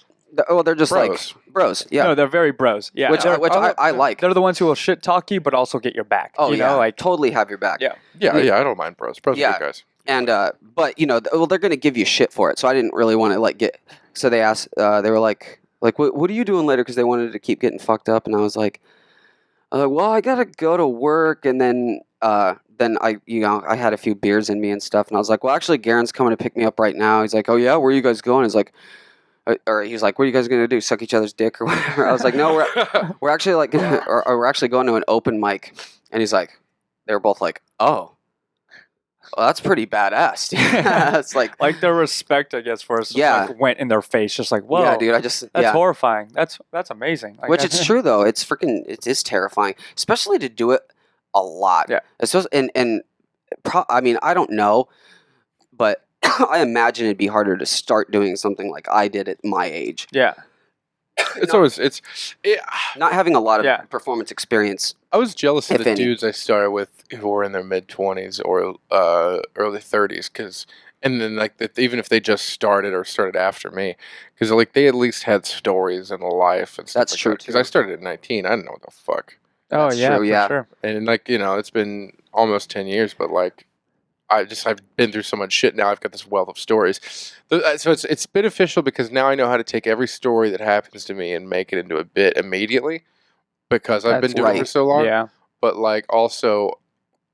[SPEAKER 1] they're just
[SPEAKER 3] Bros.
[SPEAKER 1] like bros. Yeah,
[SPEAKER 2] No, they're very bros. Yeah.
[SPEAKER 1] which
[SPEAKER 2] They're-
[SPEAKER 1] I like.
[SPEAKER 2] They're the ones who will shit talk you, but also get your back.
[SPEAKER 1] Oh
[SPEAKER 2] you
[SPEAKER 1] yeah,
[SPEAKER 2] know, like
[SPEAKER 1] totally have your back.
[SPEAKER 2] Yeah.
[SPEAKER 3] Yeah, I don't mind bros. Bros
[SPEAKER 1] Yeah.
[SPEAKER 3] are good guys.
[SPEAKER 1] And but they're going to give you shit for it. So I didn't really want to like get. So they asked. They were like what are you doing later? Because they wanted to keep getting fucked up. And I was like, well, I gotta go to work. And then I had a few beers in me and stuff. And I was like, well, actually, Garon's coming to pick me up right now. He's like, oh yeah, where are you guys going? He's like. Or he's like, "What are you guys gonna do? Suck each other's dick or whatever?" I was like, "No, we're actually like, or we're actually going to an open mic." And he's like, they were both like, "Oh," Well, that's pretty badass. It's like
[SPEAKER 2] the respect, I guess, for us.
[SPEAKER 1] Yeah.
[SPEAKER 2] Like, went in their face, just like, whoa,
[SPEAKER 1] yeah, dude.
[SPEAKER 2] that's horrifying. That's amazing. Like,
[SPEAKER 1] Which it's true though. It is terrifying, especially to do it a lot.
[SPEAKER 2] Yeah.
[SPEAKER 1] It's just, I mean, I don't know, but I imagine it'd be harder to start doing something like I did at my age.
[SPEAKER 2] Yeah.
[SPEAKER 1] Not having a lot of
[SPEAKER 2] Yeah.
[SPEAKER 1] performance experience.
[SPEAKER 3] I was jealous of
[SPEAKER 1] If
[SPEAKER 3] the
[SPEAKER 1] any.
[SPEAKER 3] dudes I started with who were in their mid-20s or early 30s, and then like even if they just started or started after me, because like they at least had stories in life and stuff.
[SPEAKER 1] That's
[SPEAKER 3] like
[SPEAKER 1] true,
[SPEAKER 3] Because
[SPEAKER 1] too.
[SPEAKER 3] I started at 19, I didn't know what the fuck,
[SPEAKER 2] Oh
[SPEAKER 1] That's
[SPEAKER 2] yeah,
[SPEAKER 1] true,
[SPEAKER 2] for
[SPEAKER 1] yeah.
[SPEAKER 2] sure.
[SPEAKER 3] and like it's been almost 10 years, but like I've been through so much shit now. I've got this wealth of stories, so it's beneficial because now I know how to take every story that happens to me and make it into a bit immediately because I've been
[SPEAKER 2] That's
[SPEAKER 3] doing it for
[SPEAKER 1] right.
[SPEAKER 3] so long.
[SPEAKER 2] Yeah.
[SPEAKER 3] But like also,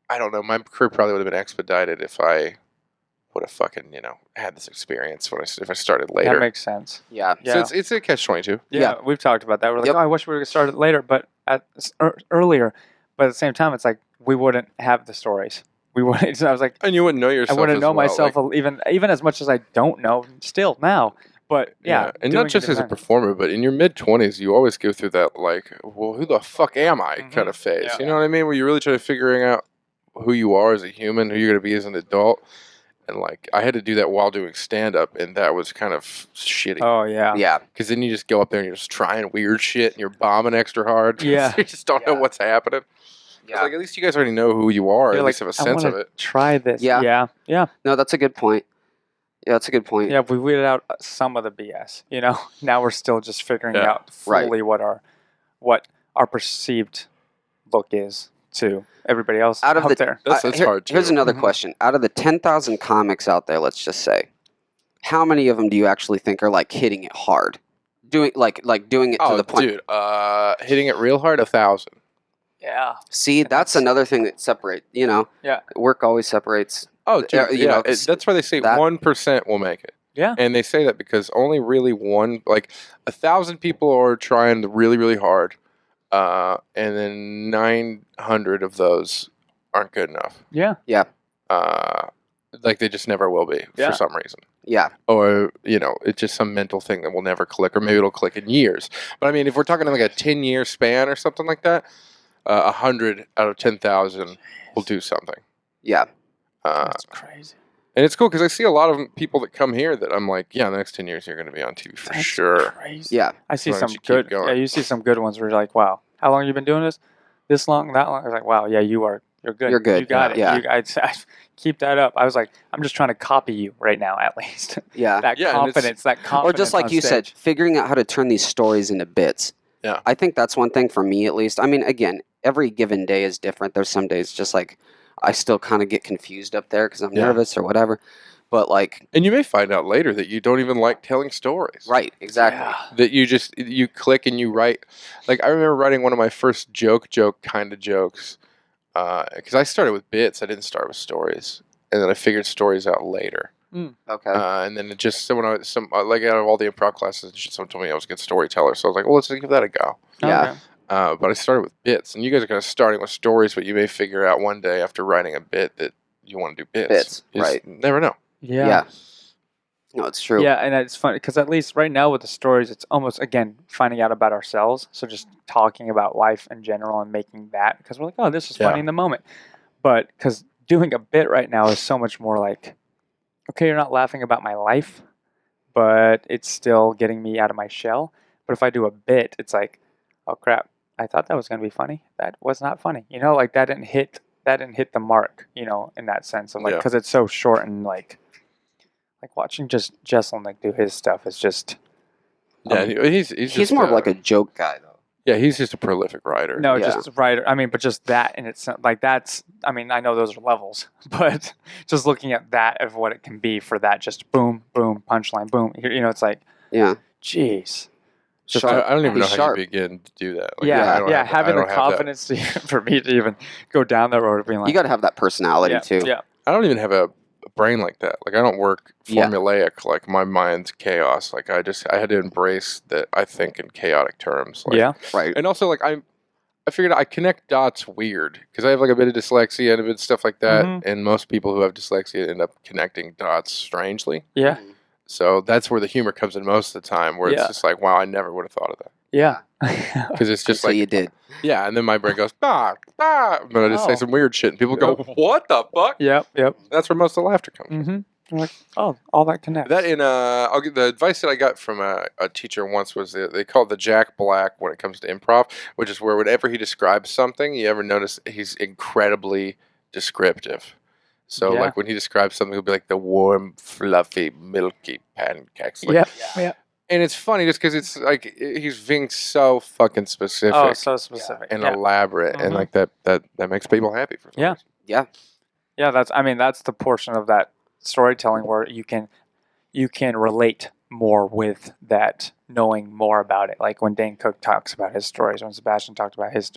[SPEAKER 3] I don't know. My career probably would have been expedited if I would have fucking had this experience if I started later.
[SPEAKER 2] That makes sense.
[SPEAKER 1] Yeah.
[SPEAKER 2] Yeah.
[SPEAKER 3] So it's a catch-22.
[SPEAKER 2] Yeah, we've talked about that. We're like,
[SPEAKER 1] Yep.
[SPEAKER 2] oh, I wish we would have started later, but earlier. But at the same time, it's like we wouldn't have the stories. We wouldn't. So I was like,
[SPEAKER 3] And you wouldn't know
[SPEAKER 2] I
[SPEAKER 3] yourself.
[SPEAKER 2] wouldn't
[SPEAKER 3] as
[SPEAKER 2] know
[SPEAKER 3] well,
[SPEAKER 2] myself
[SPEAKER 3] like-
[SPEAKER 2] even as much as I don't know still now. But yeah,
[SPEAKER 3] and
[SPEAKER 2] doing
[SPEAKER 3] not just
[SPEAKER 2] it
[SPEAKER 3] as a
[SPEAKER 2] then.
[SPEAKER 3] performer, but in your mid-20s, you always go through that like, well, who the fuck am I
[SPEAKER 2] Mhm.
[SPEAKER 3] kind of phase.
[SPEAKER 2] Yeah.
[SPEAKER 3] You know what I mean? Where you're really trying to figuring out who you are as a human, who you're going to be as an adult. And like, I had to do that while doing stand-up, and that was kind of shitty.
[SPEAKER 2] Oh yeah,
[SPEAKER 1] Yeah.
[SPEAKER 3] Because then you just go up there and you're just trying weird shit, and you're bombing extra hard.
[SPEAKER 2] Yeah.
[SPEAKER 3] You just don't know
[SPEAKER 1] Yeah.
[SPEAKER 3] what's happening.
[SPEAKER 1] Yeah.
[SPEAKER 3] Like, at least you guys already know who you are.
[SPEAKER 2] You're
[SPEAKER 3] At
[SPEAKER 2] like,
[SPEAKER 3] least have a
[SPEAKER 2] I
[SPEAKER 3] sense of
[SPEAKER 2] wanna
[SPEAKER 3] it.
[SPEAKER 2] Try this.
[SPEAKER 1] Yeah.
[SPEAKER 2] Yeah.
[SPEAKER 1] No, that's a good point. Yeah, that's a good point.
[SPEAKER 2] Yeah, we weeded out some of the BS. Now we're still just figuring
[SPEAKER 3] Yeah.
[SPEAKER 2] out fully what our perceived look is to everybody else
[SPEAKER 1] Out of
[SPEAKER 2] out
[SPEAKER 1] the-
[SPEAKER 2] there.
[SPEAKER 3] That's hard,
[SPEAKER 1] Here's
[SPEAKER 3] too.
[SPEAKER 1] another
[SPEAKER 2] Mhm.
[SPEAKER 1] question. Out of the 10,000 comics out there, let's just say, how many of them do you actually think are like hitting it hard? Doing doing it to the point.
[SPEAKER 3] dude, hitting it real hard, 1,000.
[SPEAKER 2] Yeah.
[SPEAKER 1] See, that's another thing that separates.
[SPEAKER 2] Yeah.
[SPEAKER 1] Work always separates.
[SPEAKER 3] Oh, dude,
[SPEAKER 1] you know,
[SPEAKER 3] that's why they say
[SPEAKER 1] that-
[SPEAKER 3] 1% will make it.
[SPEAKER 2] Yeah.
[SPEAKER 3] And they say that because only really 1,000 people are trying really, really hard, and then 900 of those aren't good enough.
[SPEAKER 2] Yeah.
[SPEAKER 3] Like they just never will be
[SPEAKER 2] Yeah.
[SPEAKER 3] for some reason.
[SPEAKER 1] Yeah.
[SPEAKER 3] Or, it's just some mental thing that will never click, or maybe it'll click in years. But I mean, if we're talking like a 10-year span or something like that, 100 out of 10,000 will do something.
[SPEAKER 1] Yeah.
[SPEAKER 2] That's crazy.
[SPEAKER 3] And it's cool because I see a lot of people that come here that I'm like, yeah, in the next 10 years you're going to be on TV for
[SPEAKER 2] That's
[SPEAKER 3] sure.
[SPEAKER 2] crazy.
[SPEAKER 1] Yeah.
[SPEAKER 2] I see
[SPEAKER 3] Why don't
[SPEAKER 2] some
[SPEAKER 3] you keep
[SPEAKER 2] good.
[SPEAKER 3] going?
[SPEAKER 2] Yeah, you see some good ones where you're like, wow, how long have you been doing this? This long, that long? I was like, wow, yeah, you're good.
[SPEAKER 1] You're good.
[SPEAKER 2] You got it.
[SPEAKER 1] Yeah.
[SPEAKER 2] I keep that up. I was like, I'm just trying to copy you right now, at least.
[SPEAKER 1] Yeah.
[SPEAKER 2] that
[SPEAKER 3] Yeah, and
[SPEAKER 2] confidence.
[SPEAKER 1] Or just like
[SPEAKER 2] on
[SPEAKER 1] you said,
[SPEAKER 2] stage.
[SPEAKER 1] figuring out how to turn these stories into bits.
[SPEAKER 3] Yeah.
[SPEAKER 1] I think that's one thing for me at least. I mean, again, every given day is different. There's some days just like I still kind of get confused up there because I'm
[SPEAKER 3] Yeah.
[SPEAKER 1] nervous or whatever. But like,
[SPEAKER 3] And you may find out later that you don't even like telling stories.
[SPEAKER 1] right, exactly.
[SPEAKER 2] Yeah.
[SPEAKER 3] That you click and you write. Like I remember writing one of my first joke kind of jokes because I started with bits. I didn't start with stories, and then I figured stories out later.
[SPEAKER 1] Okay.
[SPEAKER 3] And then it just like out of all the improv classes, and shit, someone told me I was a good storyteller, so I was like, well, let's give that a go.
[SPEAKER 1] Yeah.
[SPEAKER 2] Okay.
[SPEAKER 3] But I started with bits, and you guys are kind of starting with stories, but you may figure out one day after writing a bit that you want to do bits.
[SPEAKER 1] Bits,
[SPEAKER 3] You just
[SPEAKER 1] right.
[SPEAKER 3] never know.
[SPEAKER 1] Yeah. No, it's true.
[SPEAKER 2] Yeah, and it's funny because at least right now with the stories, it's almost again finding out about ourselves. So just talking about life in general and making that because we're like, oh, this is funny
[SPEAKER 3] Yeah.
[SPEAKER 2] in the moment. But because doing a bit right now is so much more like, okay, you're not laughing about my life, but it's still getting me out of my shell. But if I do a bit, it's like, oh crap, I thought that was going to be funny. That was not funny. Like that didn't hit the mark. In that sense of like
[SPEAKER 3] Yeah.
[SPEAKER 2] because it's so short and like watching just Jesselyn like do his stuff is just
[SPEAKER 3] Yeah, he's
[SPEAKER 1] He's
[SPEAKER 3] just,
[SPEAKER 1] more of like a joke guy though.
[SPEAKER 3] yeah, he's just a prolific writer.
[SPEAKER 2] no
[SPEAKER 1] Yeah.
[SPEAKER 2] just right. I mean, but just that and it's like that's. I mean, I know those are levels, but just looking at that of what it can be for that, just boom, boom, punchline, boom. It's like,
[SPEAKER 1] Yeah.
[SPEAKER 2] jeez.
[SPEAKER 3] Just,
[SPEAKER 1] Sharp.
[SPEAKER 3] I don't even
[SPEAKER 1] He's
[SPEAKER 3] know how
[SPEAKER 1] sharp.
[SPEAKER 3] you begin to do that. Like,
[SPEAKER 2] Yeah,
[SPEAKER 3] I don't have-
[SPEAKER 2] having
[SPEAKER 3] I
[SPEAKER 2] the
[SPEAKER 3] don't have that.
[SPEAKER 2] confidence for me to even go down that road of being like,
[SPEAKER 1] You got to have that personality
[SPEAKER 2] yeah,
[SPEAKER 1] too.
[SPEAKER 2] Yeah,
[SPEAKER 3] I don't even have a brain like that. Like I don't work
[SPEAKER 1] Yeah.
[SPEAKER 3] formulaic. Like my mind's chaos. Like I had to embrace that I think in chaotic terms. Like,
[SPEAKER 2] yeah,
[SPEAKER 1] Right.
[SPEAKER 3] And also like I figured I connect dots weird because I have like a bit of dyslexia and a bit of stuff like that,
[SPEAKER 2] Mhm.
[SPEAKER 3] and most people who have dyslexia end up connecting dots strangely.
[SPEAKER 2] Yeah.
[SPEAKER 3] So that's where the humor comes in most of the time, where it's
[SPEAKER 2] Yeah.
[SPEAKER 3] just like, wow, I never would have thought of that.
[SPEAKER 2] Yeah.
[SPEAKER 3] Because it's just
[SPEAKER 1] So
[SPEAKER 3] like,
[SPEAKER 1] you did.
[SPEAKER 3] yeah, and then my brain goes, but I just say
[SPEAKER 2] Oh.
[SPEAKER 3] some weird shit, and people go, what the fuck?
[SPEAKER 2] Yep.
[SPEAKER 3] That's where most of the laughter comes from.
[SPEAKER 2] Mm-hmm. Like, oh, all that connects.
[SPEAKER 3] That I'll get the advice that I got from a teacher once was they call it the Jack Black when it comes to improv, which is where whenever he describes something, you ever notice he's incredibly descriptive. So
[SPEAKER 2] Yeah.
[SPEAKER 3] like when he describes something, he'll be like the warm, fluffy, milky pancakes. Like,
[SPEAKER 2] yeah.
[SPEAKER 3] And it's funny just because it's like he's being so fucking specific
[SPEAKER 2] Oh, so specific.
[SPEAKER 3] and
[SPEAKER 2] yeah.
[SPEAKER 3] elaborate, and
[SPEAKER 2] Mhm.
[SPEAKER 3] like that makes people happy for some
[SPEAKER 2] Yeah.
[SPEAKER 3] reason.
[SPEAKER 1] Yeah.
[SPEAKER 2] Yeah, that's the portion of that storytelling where you can relate more with that, knowing more about it. Like when Dane Cook talks about his stories, when Sebastian talked about his,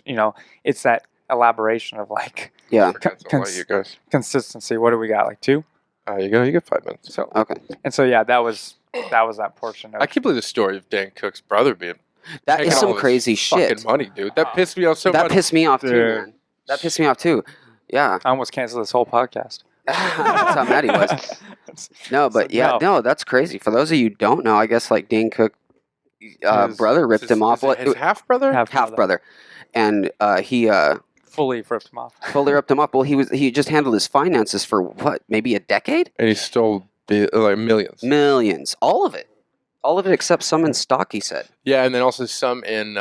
[SPEAKER 2] it's that elaboration of like
[SPEAKER 1] Yeah.
[SPEAKER 3] That's a lot, you guys.
[SPEAKER 2] consistency. What do we got? Like 2?
[SPEAKER 3] You go. You get 5 minutes.
[SPEAKER 2] So
[SPEAKER 1] Okay.
[SPEAKER 2] and so yeah, that was that portion of
[SPEAKER 3] I can't believe the story of Dan Cook's brother being
[SPEAKER 1] That
[SPEAKER 3] taking
[SPEAKER 1] is
[SPEAKER 3] all
[SPEAKER 1] some
[SPEAKER 3] of his
[SPEAKER 1] crazy
[SPEAKER 3] fucking
[SPEAKER 1] shit.
[SPEAKER 3] money, dude. That pissed me off so
[SPEAKER 1] That
[SPEAKER 3] much.
[SPEAKER 1] pissed me off too,
[SPEAKER 2] Dude.
[SPEAKER 1] man. That pissed me off too. Yeah.
[SPEAKER 2] I almost canceled this whole podcast.
[SPEAKER 1] That's how mad he was. No, but
[SPEAKER 2] So,
[SPEAKER 1] yeah, no, that's crazy. For those of you who don't know, I guess like Dane Cook
[SPEAKER 2] His-
[SPEAKER 1] brother ripped him off.
[SPEAKER 3] His half brother.
[SPEAKER 1] Half brother. And he
[SPEAKER 2] fully ripped him off.
[SPEAKER 1] fully ripped him up. Well, he just handled his finances for what, maybe a decade?
[SPEAKER 3] And he stole like millions.
[SPEAKER 1] Millions. All of it except some in stock, he said.
[SPEAKER 3] Yeah, and then also some in.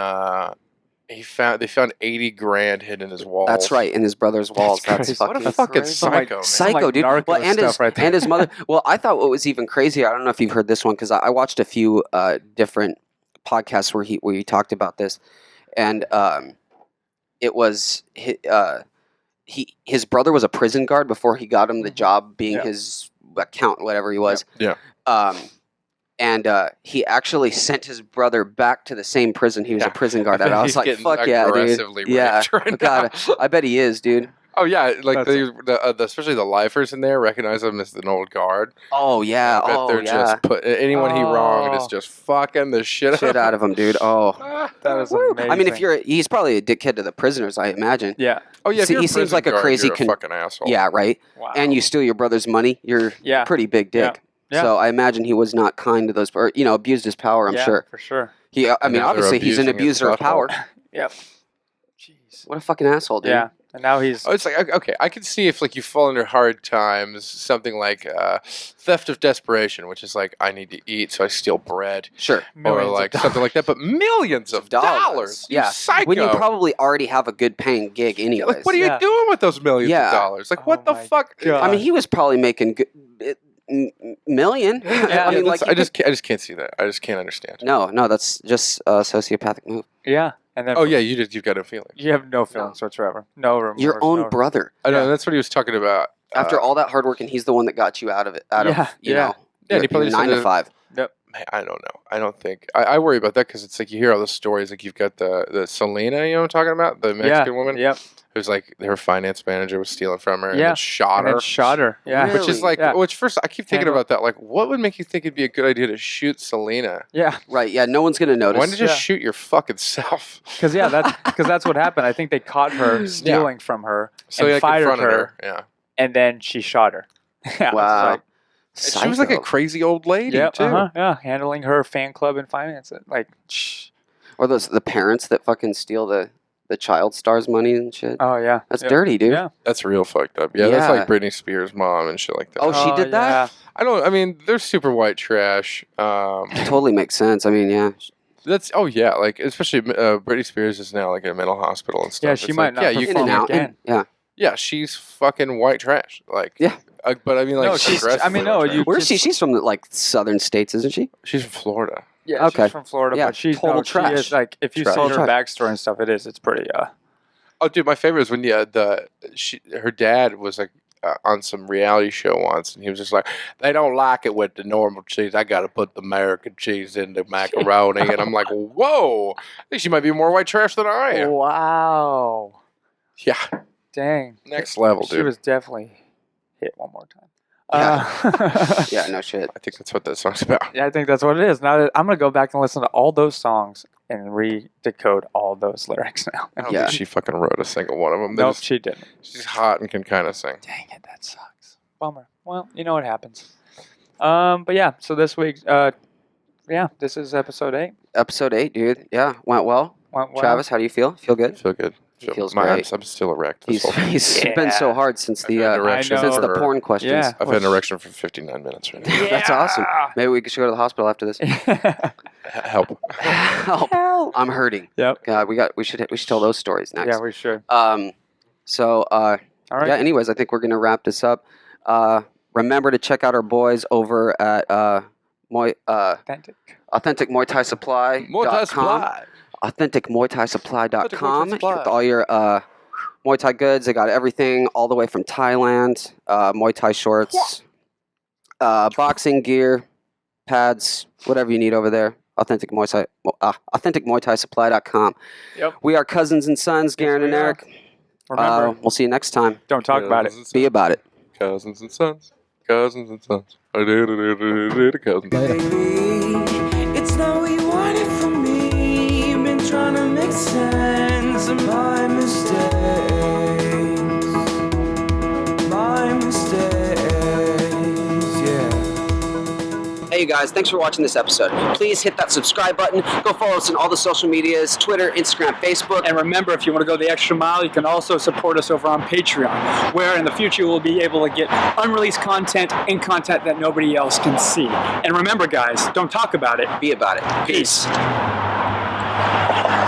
[SPEAKER 3] They found 80 grand hidden in his walls.
[SPEAKER 1] That's right, in his brother's walls. That's
[SPEAKER 2] crazy.
[SPEAKER 1] fucking
[SPEAKER 3] What a fucking
[SPEAKER 1] crazy.
[SPEAKER 3] psycho, man.
[SPEAKER 1] Psycho,
[SPEAKER 2] like
[SPEAKER 1] dude.
[SPEAKER 2] narco
[SPEAKER 1] Well, and
[SPEAKER 2] stuff right there.
[SPEAKER 1] and his mother. Well, I thought what was even crazier. I don't know if you've heard this one because I watched a few different podcasts where he talked about this, and it was his brother was a prison guard before he got him the job being
[SPEAKER 2] Yeah.
[SPEAKER 1] his accountant, whatever he was.
[SPEAKER 3] Yeah.
[SPEAKER 1] And he actually sent his brother back to the same prison he was a prison guard at. I was
[SPEAKER 3] He's
[SPEAKER 1] like,
[SPEAKER 3] getting
[SPEAKER 1] "Fuck yeah, dude!"
[SPEAKER 3] aggressively
[SPEAKER 1] Yeah,
[SPEAKER 3] raped right
[SPEAKER 1] God,
[SPEAKER 3] now.
[SPEAKER 1] I bet he is, dude.
[SPEAKER 3] Oh yeah, like
[SPEAKER 2] That's-
[SPEAKER 3] the especially the lifers in there recognize him as an old guard.
[SPEAKER 1] Oh yeah,
[SPEAKER 3] I bet
[SPEAKER 1] oh
[SPEAKER 3] they're
[SPEAKER 1] yeah,
[SPEAKER 3] just put anyone he wronged is
[SPEAKER 2] Oh.
[SPEAKER 3] just fucking the shit
[SPEAKER 1] shit out of him, dude. Oh,
[SPEAKER 2] That is
[SPEAKER 1] Woo.
[SPEAKER 2] amazing.
[SPEAKER 1] I mean, he's probably a dickhead to the prisoners, I imagine.
[SPEAKER 2] yeah.
[SPEAKER 3] Oh yeah, if
[SPEAKER 1] See,
[SPEAKER 3] you're
[SPEAKER 1] he
[SPEAKER 3] a
[SPEAKER 1] seems
[SPEAKER 3] prison
[SPEAKER 1] like a
[SPEAKER 3] guard,
[SPEAKER 1] crazy
[SPEAKER 3] you're a fucking asshole.
[SPEAKER 1] Yeah, right.
[SPEAKER 2] Wow.
[SPEAKER 1] And you steal your brother's money, you're
[SPEAKER 2] Yeah.
[SPEAKER 1] pretty big dick.
[SPEAKER 2] Yeah.
[SPEAKER 1] So I imagine he was not kind to those, or abused his power. I'm
[SPEAKER 2] Yeah,
[SPEAKER 1] sure.
[SPEAKER 2] for sure.
[SPEAKER 1] I mean,
[SPEAKER 3] Now they're
[SPEAKER 1] obviously he's an
[SPEAKER 3] abusing his
[SPEAKER 1] abuser of
[SPEAKER 3] butthole.
[SPEAKER 1] power.
[SPEAKER 2] Yep. Jeez.
[SPEAKER 1] What a fucking asshole, dude.
[SPEAKER 2] Yeah. And now he's
[SPEAKER 3] Oh, it's like okay, I can see if like you fall under hard times, something like theft of desperation, which is like I need to eat, so I steal bread,
[SPEAKER 1] Sure.
[SPEAKER 3] or
[SPEAKER 2] millions
[SPEAKER 3] like
[SPEAKER 2] of
[SPEAKER 3] something like that. But millions of dollars, you
[SPEAKER 1] Yeah.
[SPEAKER 3] psycho.
[SPEAKER 1] When you probably already have a good paying gig,
[SPEAKER 3] Yeah,
[SPEAKER 1] anyways.
[SPEAKER 3] like, what are you
[SPEAKER 2] Yeah.
[SPEAKER 3] doing with those millions
[SPEAKER 1] Yeah.
[SPEAKER 3] of dollars? Like,
[SPEAKER 2] Oh
[SPEAKER 3] what the
[SPEAKER 2] my
[SPEAKER 3] fuck?
[SPEAKER 2] God.
[SPEAKER 1] I mean, he was probably making million.
[SPEAKER 2] Yeah,
[SPEAKER 1] I mean, like
[SPEAKER 3] I just can't see that. I just can't understand.
[SPEAKER 1] no, that's just a sociopathic move.
[SPEAKER 2] yeah. And then
[SPEAKER 3] Oh yeah, you've got no feeling.
[SPEAKER 2] you have no feelings whatsoever. No remorse.
[SPEAKER 1] Your own
[SPEAKER 2] no,
[SPEAKER 1] brother.
[SPEAKER 3] I know
[SPEAKER 2] Yeah.
[SPEAKER 3] that's what he was talking about.
[SPEAKER 1] After all that hard work, and he's the one that got you out of it. Out
[SPEAKER 2] Yeah,
[SPEAKER 1] of you
[SPEAKER 2] yeah.
[SPEAKER 1] know,
[SPEAKER 3] Yeah, and he probably
[SPEAKER 1] your
[SPEAKER 3] just
[SPEAKER 1] 9
[SPEAKER 3] had
[SPEAKER 1] to
[SPEAKER 3] to-
[SPEAKER 1] 5.
[SPEAKER 3] Man, I don't know. I don't think I worry about that because it's like you hear all those stories. Like you've got the Selena, you know what I'm talking about, the Mexican woman
[SPEAKER 2] Yep.
[SPEAKER 3] who's like her finance manager was stealing from her and
[SPEAKER 2] Yeah.
[SPEAKER 3] then shot
[SPEAKER 2] And
[SPEAKER 3] her.
[SPEAKER 2] then shot her. Yeah.
[SPEAKER 1] Really?
[SPEAKER 3] Which is like,
[SPEAKER 2] Yeah.
[SPEAKER 3] which first I keep thinking
[SPEAKER 2] Handle-
[SPEAKER 3] about that. Like, what would make you think it'd be a good idea to shoot Selena?
[SPEAKER 2] Yeah.
[SPEAKER 1] Right? Yeah. No one's gonna notice.
[SPEAKER 3] Why don't you just
[SPEAKER 2] Yeah.
[SPEAKER 3] shoot your fucking self?
[SPEAKER 2] Because that's what happened. I think they caught her stealing from her
[SPEAKER 3] So
[SPEAKER 2] and
[SPEAKER 3] like
[SPEAKER 2] fired
[SPEAKER 3] confronted
[SPEAKER 2] her,
[SPEAKER 3] Yeah,
[SPEAKER 2] and then she shot her. Yeah,
[SPEAKER 1] Wow.
[SPEAKER 3] And she was like a
[SPEAKER 1] Psycho.
[SPEAKER 3] crazy old lady
[SPEAKER 2] Yeah,
[SPEAKER 3] too.
[SPEAKER 2] yeah, handling her fan club and finance it. Like, shh.
[SPEAKER 1] Or the parents that fucking steal the child star's money and shit.
[SPEAKER 2] Oh yeah,
[SPEAKER 1] That's
[SPEAKER 2] yeah.
[SPEAKER 1] dirty, dude.
[SPEAKER 2] Yeah.
[SPEAKER 3] That's real fucked up. Yeah, that's
[SPEAKER 1] Yeah.
[SPEAKER 3] like Britney Spears' mom and shit like that.
[SPEAKER 1] Oh, she did that?
[SPEAKER 3] I mean, they're super white trash.
[SPEAKER 1] Totally makes sense. I mean, yeah.
[SPEAKER 3] That's like especially Britney Spears is now like in a mental hospital and stuff.
[SPEAKER 2] Yeah, she
[SPEAKER 3] It's
[SPEAKER 2] might
[SPEAKER 3] like,
[SPEAKER 2] not
[SPEAKER 3] Yeah, you
[SPEAKER 1] In
[SPEAKER 2] perform
[SPEAKER 1] and out.
[SPEAKER 2] again.
[SPEAKER 1] Yeah.
[SPEAKER 3] Yeah, she's fucking white trash. Like,
[SPEAKER 1] Yeah.
[SPEAKER 3] But I mean, like,
[SPEAKER 2] No, she's- I
[SPEAKER 3] aggressively
[SPEAKER 2] mean, no,
[SPEAKER 3] white trash.
[SPEAKER 2] you-
[SPEAKER 1] Where's she? She's from the like southern states, isn't she?
[SPEAKER 3] She's from Florida.
[SPEAKER 2] Yeah,
[SPEAKER 1] Okay.
[SPEAKER 2] she's from Florida,
[SPEAKER 1] Yeah,
[SPEAKER 2] but she's
[SPEAKER 1] total
[SPEAKER 2] she
[SPEAKER 1] trash.
[SPEAKER 2] is, like, if you
[SPEAKER 3] Trash.
[SPEAKER 2] see her
[SPEAKER 1] Total
[SPEAKER 2] backstory and stuff, it's pretty.
[SPEAKER 3] Oh, dude, my favorite is when her dad was like on some reality show once, and he was just like, "They don't like it with the normal cheese. I got to put the American cheese in the macaroni." And I'm like, "Whoa, I think she might be more white trash than I am."
[SPEAKER 2] Wow.
[SPEAKER 3] Yeah,
[SPEAKER 2] Dang.
[SPEAKER 3] next level,
[SPEAKER 2] She
[SPEAKER 3] dude.
[SPEAKER 2] was definitely hit one more time.
[SPEAKER 1] Yeah, no shit.
[SPEAKER 3] I think that's what that song's about.
[SPEAKER 2] Yeah, I think that's what it is. Now I'm gonna go back and listen to all those songs and re-decode all those lyrics now.
[SPEAKER 3] I don't
[SPEAKER 1] Yeah.
[SPEAKER 3] think she fucking wrote a single one of them.
[SPEAKER 2] Nope, she didn't.
[SPEAKER 3] She's hot and can kind of sing.
[SPEAKER 2] Dang it, that sucks. Bummer. Well, you know what happens. But yeah, so this week, this is episode 8.
[SPEAKER 1] Episode 8, dude. Yeah, went well.
[SPEAKER 2] Went well.
[SPEAKER 1] Travis, how do you feel? Feel
[SPEAKER 3] I
[SPEAKER 1] good?
[SPEAKER 3] feel good.
[SPEAKER 1] Feels
[SPEAKER 3] I'm
[SPEAKER 1] great.
[SPEAKER 3] still erect. This whole time.
[SPEAKER 1] He's been so hard since
[SPEAKER 3] I've had an erection
[SPEAKER 2] I know.
[SPEAKER 1] since the
[SPEAKER 3] for-
[SPEAKER 1] porn questions.
[SPEAKER 2] Yeah.
[SPEAKER 3] I've had an erection for 59 minutes right now.
[SPEAKER 1] That's awesome. Maybe we should go to the hospital after this.
[SPEAKER 3] Help.
[SPEAKER 1] Help! I'm hurting.
[SPEAKER 2] Yep.
[SPEAKER 1] God, we should tell those stories next.
[SPEAKER 2] Yeah, we should.
[SPEAKER 1] So
[SPEAKER 2] All right.
[SPEAKER 1] yeah. Anyways, I think we're gonna wrap this up. Remember to check out our boys over at
[SPEAKER 2] Authentic.
[SPEAKER 1] AuthenticMuayThaiSupply.com. AuthenticMuayThaiSupply.com.
[SPEAKER 3] Authentic Muay Thai Supply.
[SPEAKER 1] With all your Muay Thai goods. They got everything all the way from Thailand. Muay Thai shorts, boxing gear, pads, whatever you need over there. AuthenticMuayThaiSupply.com.
[SPEAKER 2] Yep.
[SPEAKER 1] We are cousins and sons, Garon and
[SPEAKER 2] we are.
[SPEAKER 1] Eric.
[SPEAKER 2] Remember,
[SPEAKER 1] We'll see you next time.
[SPEAKER 2] don't talk about it.
[SPEAKER 1] Be about it.
[SPEAKER 3] Cousins and sons. Cousins and sons. Cousins.
[SPEAKER 4] Baby, it's not what you wanted from me. Been trying to make sense of my mistakes. My mistakes, yeah.
[SPEAKER 1] Hey, you guys, thanks for watching this episode. Please hit that subscribe button. Go follow us on all the social medias, Twitter, Instagram, Facebook.
[SPEAKER 5] And remember, if you want to go the extra mile, you can also support us over on Patreon, where in the future we'll be able to get unreleased content and content that nobody else can see. And remember, guys, don't talk about it.
[SPEAKER 1] Be about it.
[SPEAKER 5] Peace.